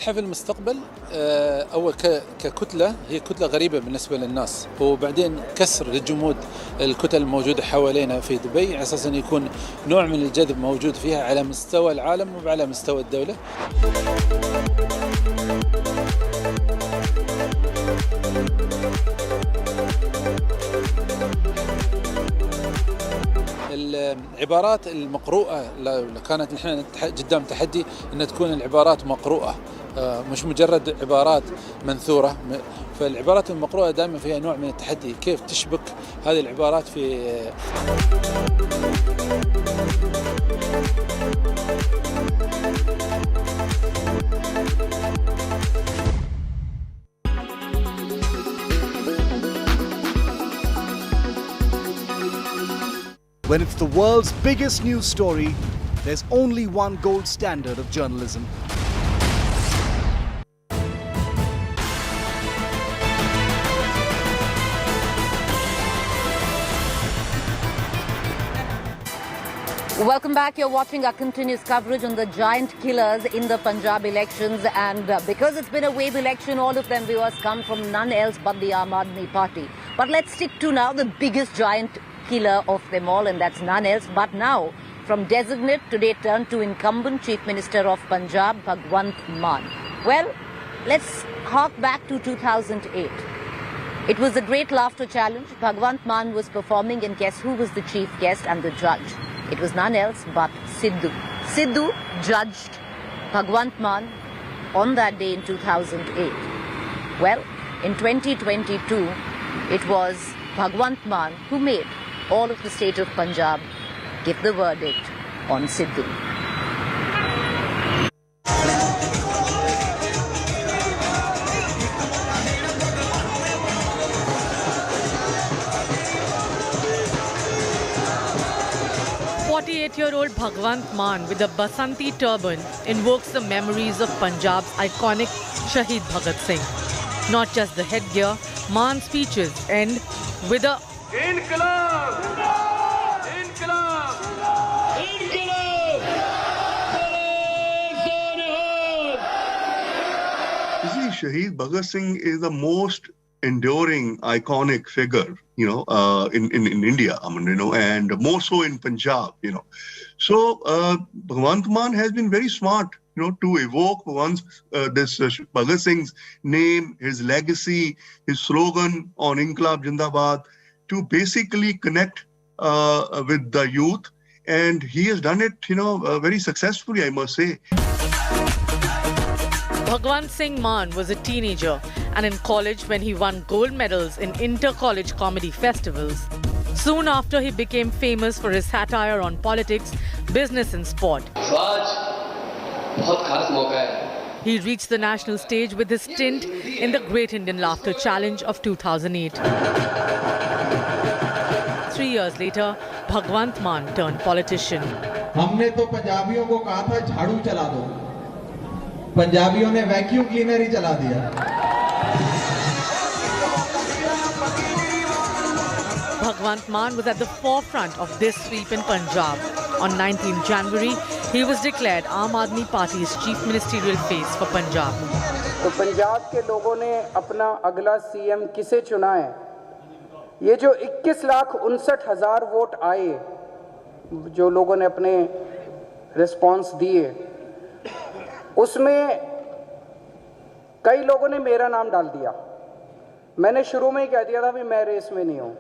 نشوفها في المستقبل أول ككتلة هي كتلة غريبة بالنسبة للناس، وبعدين كسر الجمود الكتل الموجودة حوالينا في دبي على أساس أن يكون نوع من الجذب موجود فيها على مستوى العالم وعلى مستوى الدولة. العبارات المقروءة كانت نحن قدام تحدي أن تكون العبارات مقروءة مش مجرد عبارات منثورة، فالعبارات المقروءة دائما فيها نوع من التحدي، كيف تشبك هذه العبارات في When it's the world's biggest news story, there's only one gold standard of journalism. Welcome back. You're watching our continuous coverage on the giant killers in the Punjab elections, and because it's been a wave election, all of them viewers come from none else but the Aam Aadmi Party. But let's stick to now the biggest giant killer of them all, and that's none else but now from designate today turned to incumbent Chief Minister of Punjab, Bhagwant Mann. Well, let's hark back to 2008. It was the Great Laughter Challenge. Bhagwant Mann was performing, and guess who was the chief guest and the judge? It was none else but Sidhu. Sidhu judged Bhagwant Mann on that day in 2008. Well, in 2022, it was Bhagwant Mann who made all of the state of Punjab give the verdict on Sidhu. Year-old Bhagwant Mann with a Basanti turban invokes the memories of Punjab's iconic Shahid Bhagat Singh. Not just the headgear, Mann's speeches end with a Inqilab! Inqilab! Inqilab! You see, Shahid Bhagat Singh is the most enduring, iconic figure, in India, and more so in Punjab, So Bhagwant Mann has been very smart, to evoke this Bhagat Singh's name, his legacy, his slogan on Inqilab Jindabad, to basically connect with the youth. And he has done it, very successfully, I must say. Bhagwant Singh Mann was a teenager and in college when he won gold medals in inter-college comedy festivals. Soon after, he became famous for his satire on politics, business and sport. He reached the national stage with his stint in the Great Indian Laughter Challenge of 2008. 3 years later, Bhagwant Mann turned politician. हमने तो पंजाबियों को कहा था झाड़ू चला दो, पंजाबियों ने वैक्यूम क्लीनर ही चला दिया. Bhagwant Mann was at the forefront of this sweep in Punjab. On 19 January, he was declared Aam Aadmi Party's chief ministerial face for Punjab. तो पंजाब के लोगों ने अपना अगला सीएम किसे चुना है? ये जो 21,59,000 वोट आए, जो लोगों ने अपने रिस्पांस दिए, उसमें कई लोगों ने मेरा नाम डाल दिया. मैंने शुरू में ही कह दिया था कि मैं रेस में नहीं हूँ.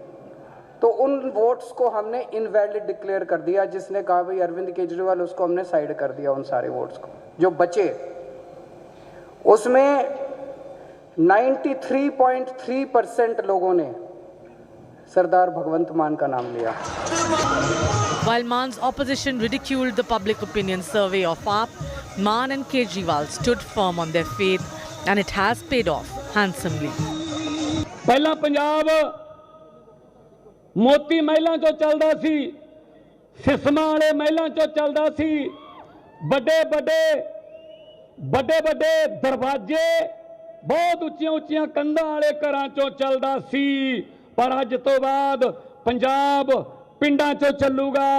तो उन वोट्स को हमने इनवैलिड डिक्लेयर कर दिया. जिसने कहा भाई अरविंद केजरीवाल, उसको हमने साइड कर दिया. उन सारे वोट्स को जो बचे, उसमें 93.3% लोगों ने सरदार भगवंत मान का नाम लिया. While Mann's opposition ridiculed the public opinion survey of AAP, Mann and Kejriwal stood firm on their faith, and it has paid off handsomely. पहला पंजाब मोती महलों चो चलदा सी, सिस्मा वाले महलों चो चलदा सी, बड़े बड़े दरवाजे, बहुत उच्चियां उच्चियां कंधां वाले घरां चो चलदा सी. पर अज तो बाद पंजाब पिंडां चो चलूगा,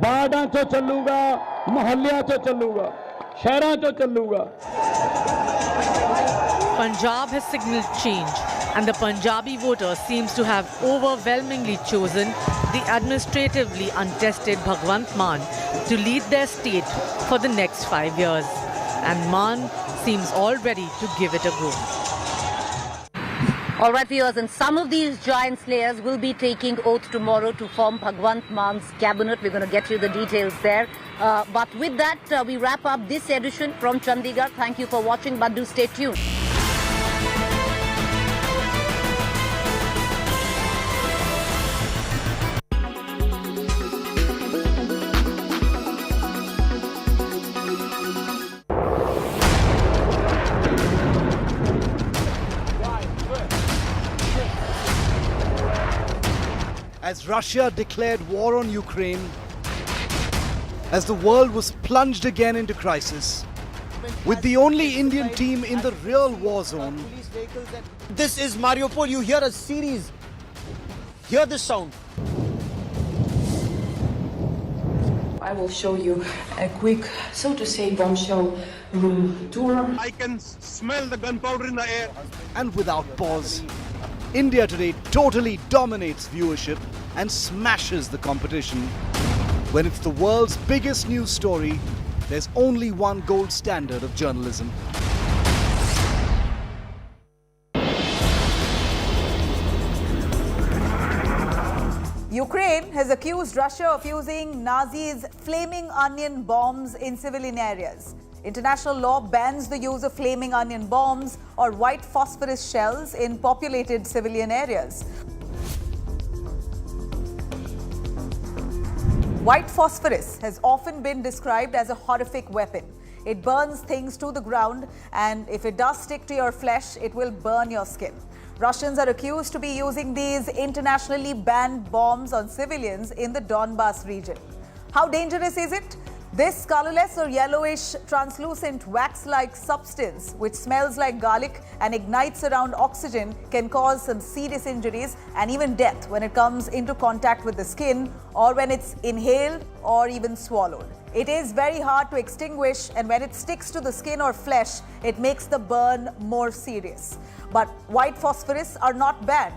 वार्डां चो चलूगा, मोहल्लियां चो चलूगा, शहरां चो चलूगा. Punjab has signalled change, and the Punjabi voter seems to have overwhelmingly chosen the administratively untested Bhagwant Mann to lead their state for the next 5 years. And Mann seems all ready to give it a go. All right, viewers, and some of these giant slayers will be taking oath tomorrow to form Bhagwant Mann's cabinet. We're going to get you the details there. But with that, we wrap up this edition from Chandigarh. Thank you for watching, but do stay tuned. As Russia declared war on Ukraine, as the world was plunged again into crisis, with the only Indian team in the real war zone. This is Mariupol. You hear a series. Hear this sound. I will show you a quick, so to say, bombshell room tour. I can smell the gunpowder in the air. And without pause, India Today totally dominates viewership and smashes the competition. When it's the world's biggest news story, there's only one gold standard of journalism. Ukraine has accused Russia of using Nazis' flaming onion bombs in civilian areas. International law bans the use of flaming onion bombs or white phosphorus shells in populated civilian areas. White phosphorus has often been described as a horrific weapon. It burns things to the ground, and if it does stick to your flesh, it will burn your skin. Russians are accused to be using these internationally banned bombs on civilians in the Donbas region. How dangerous is it? This colorless or yellowish translucent wax-like substance, which smells like garlic and ignites around oxygen, can cause some serious injuries and even death when it comes into contact with the skin or when it's inhaled or even swallowed. It is very hard to extinguish, and when it sticks to the skin or flesh, it makes the burn more serious. But white phosphorus are not banned.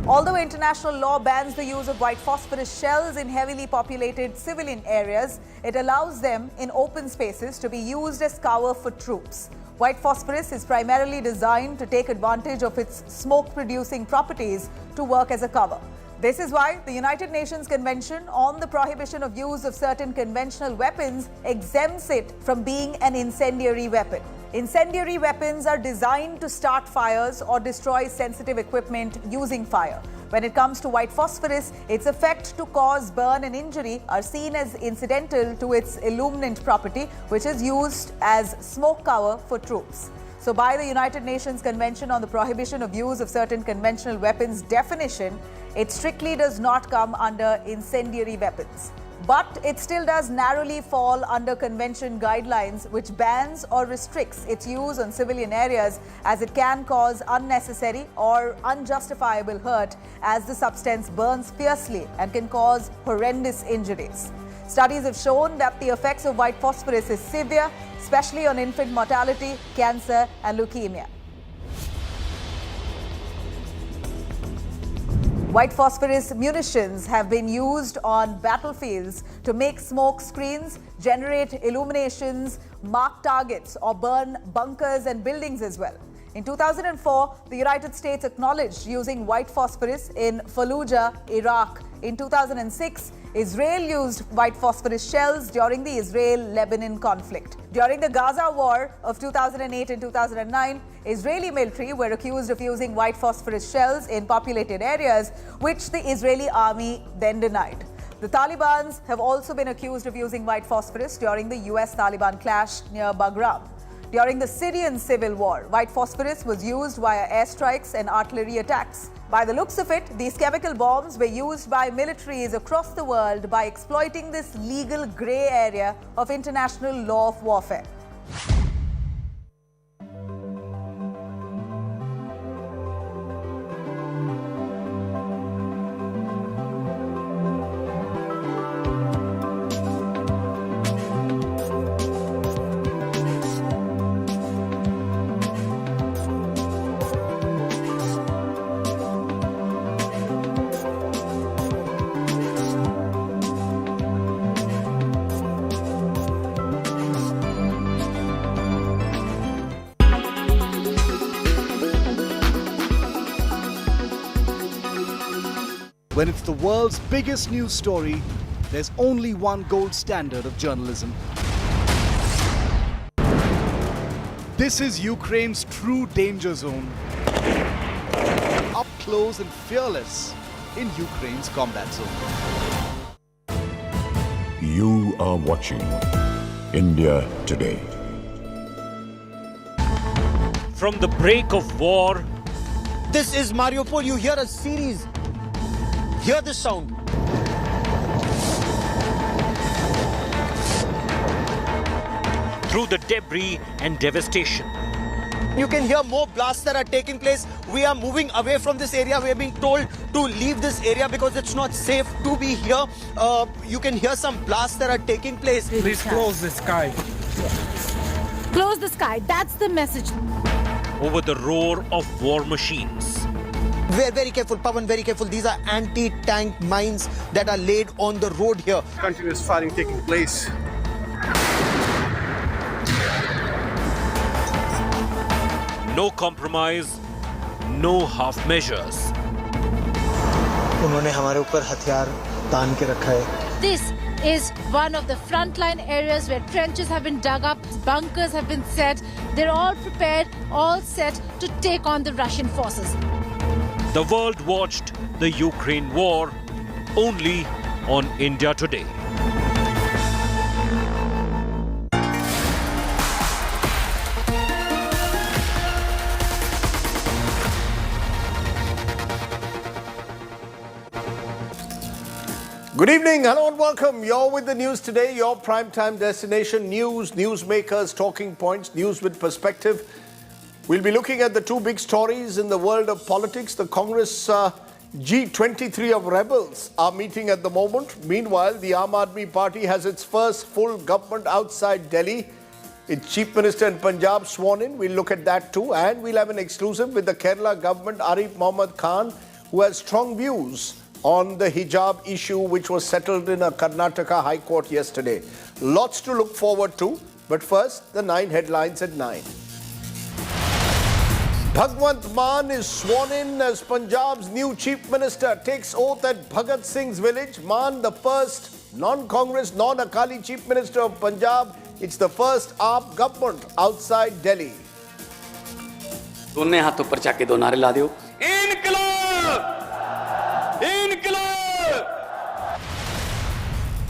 Although international law bans the use of white phosphorus shells in heavily populated civilian areas, it allows them in open spaces to be used as cover for troops. White phosphorus is primarily designed to take advantage of its smoke-producing properties to work as a cover. This is why the United Nations Convention on the Prohibition of Use of Certain Conventional Weapons exempts it from being an incendiary weapon. Incendiary weapons are designed to start fires or destroy sensitive equipment using fire. When it comes to white phosphorus, its effect to cause burn and injury are seen as incidental to its illuminant property, which is used as smoke cover for troops. So by the United Nations Convention on the Prohibition of Use of Certain Conventional Weapons definition, it strictly does not come under incendiary weapons. But it still does narrowly fall under convention guidelines, which bans or restricts its use on civilian areas, as it can cause unnecessary or unjustifiable hurt as the substance burns fiercely and can cause horrendous injuries. Studies have shown that the effects of white phosphorus is severe, especially on infant mortality, cancer and leukemia. White phosphorus munitions have been used on battlefields to make smoke screens, generate illuminations, mark targets, or burn bunkers and buildings as well. In 2004, the United States acknowledged using white phosphorus in Fallujah, Iraq. In 2006, Israel used white phosphorus shells during the Israel-Lebanon conflict. During the Gaza war of 2008 and 2009, Israeli military were accused of using white phosphorus shells in populated areas, which the Israeli army then denied. The Taliban have also been accused of using white phosphorus during the US-Taliban clash near Bagram. During the Syrian civil war, white phosphorus was used via airstrikes and artillery attacks. By the looks of it, these chemical bombs were used by militaries across the world by exploiting this legal grey area of international law of warfare. When it's the world's biggest news story, there's only one gold standard of journalism. This is Ukraine's true danger zone. Up close and fearless in Ukraine's combat zone. You are watching India Today. From the break of war, this is Mariupol. You hear a series. Hear the sound. Through the debris and devastation. You can hear more blasts that are taking place. We are moving away from this area. We are being told to leave this area because it's not safe to be here. You can hear some blasts that are taking place. Please close the sky. Close the sky. That's the message. Over the roar of war machines. We're very careful, Pawan, very careful. These are anti-tank mines that are laid on the road here. Continuous fighting taking place. No compromise, no half measures. उन्होंने हमारे ऊपर हथियार तान के रखा है. This is one of the frontline areas where trenches have been dug up, bunkers have been set. They're all prepared, all set to take on the Russian forces. The world watched the Ukraine war only on India Today. Good evening, hello and welcome. You're with the news today, your primetime destination. News, newsmakers, talking points, news with perspective. We'll be looking at the two big stories in the world of politics. The Congress G23 of rebels are meeting at the moment. Meanwhile, the Aam Aadmi Party has its first full government outside Delhi. Its Chief Minister in Punjab sworn in. We'll look at that too. And we'll have an exclusive with the Kerala government, Arif Mohammad Khan, who has strong views on the hijab issue, which was settled in a Karnataka High Court yesterday. Lots to look forward to, but first, the 9 headlines at 9. Bhagwant Mann is sworn in as Punjab's new Chief Minister, takes oath at Bhagat Singh's village. Mann, the first non-Congress, non-Akali Chief Minister of Punjab. It's the first AAP government outside Delhi. दोनों हाथों पर जाके दो नारे ला दियो.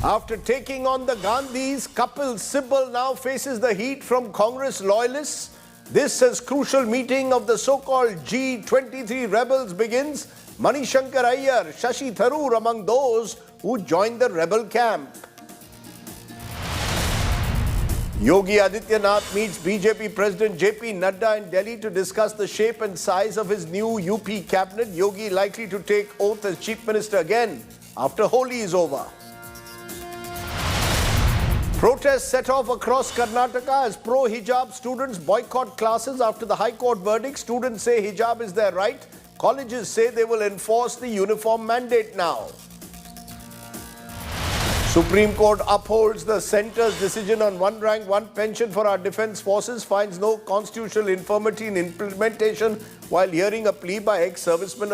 After taking on the Gandhis, Kapil Sibal now faces the heat from Congress loyalists. This says crucial meeting of the so-called G23 rebels begins. Manishankar Iyer, Shashi Tharoor among those who joined the rebel camp. Yogi Adityanath meets BJP President JP Nadda in Delhi to discuss the shape and size of his new UP cabinet. Yogi likely to take oath as Chief Minister again after Holi is over. Protests set off across Karnataka as pro-hijab students boycott classes after the High Court verdict. Students say hijab is their right. Colleges say they will enforce the uniform mandate now. Supreme Court upholds the centre's decision on one rank, one pension for our defence forces, finds no constitutional infirmity in implementation while hearing a plea by ex-servicemen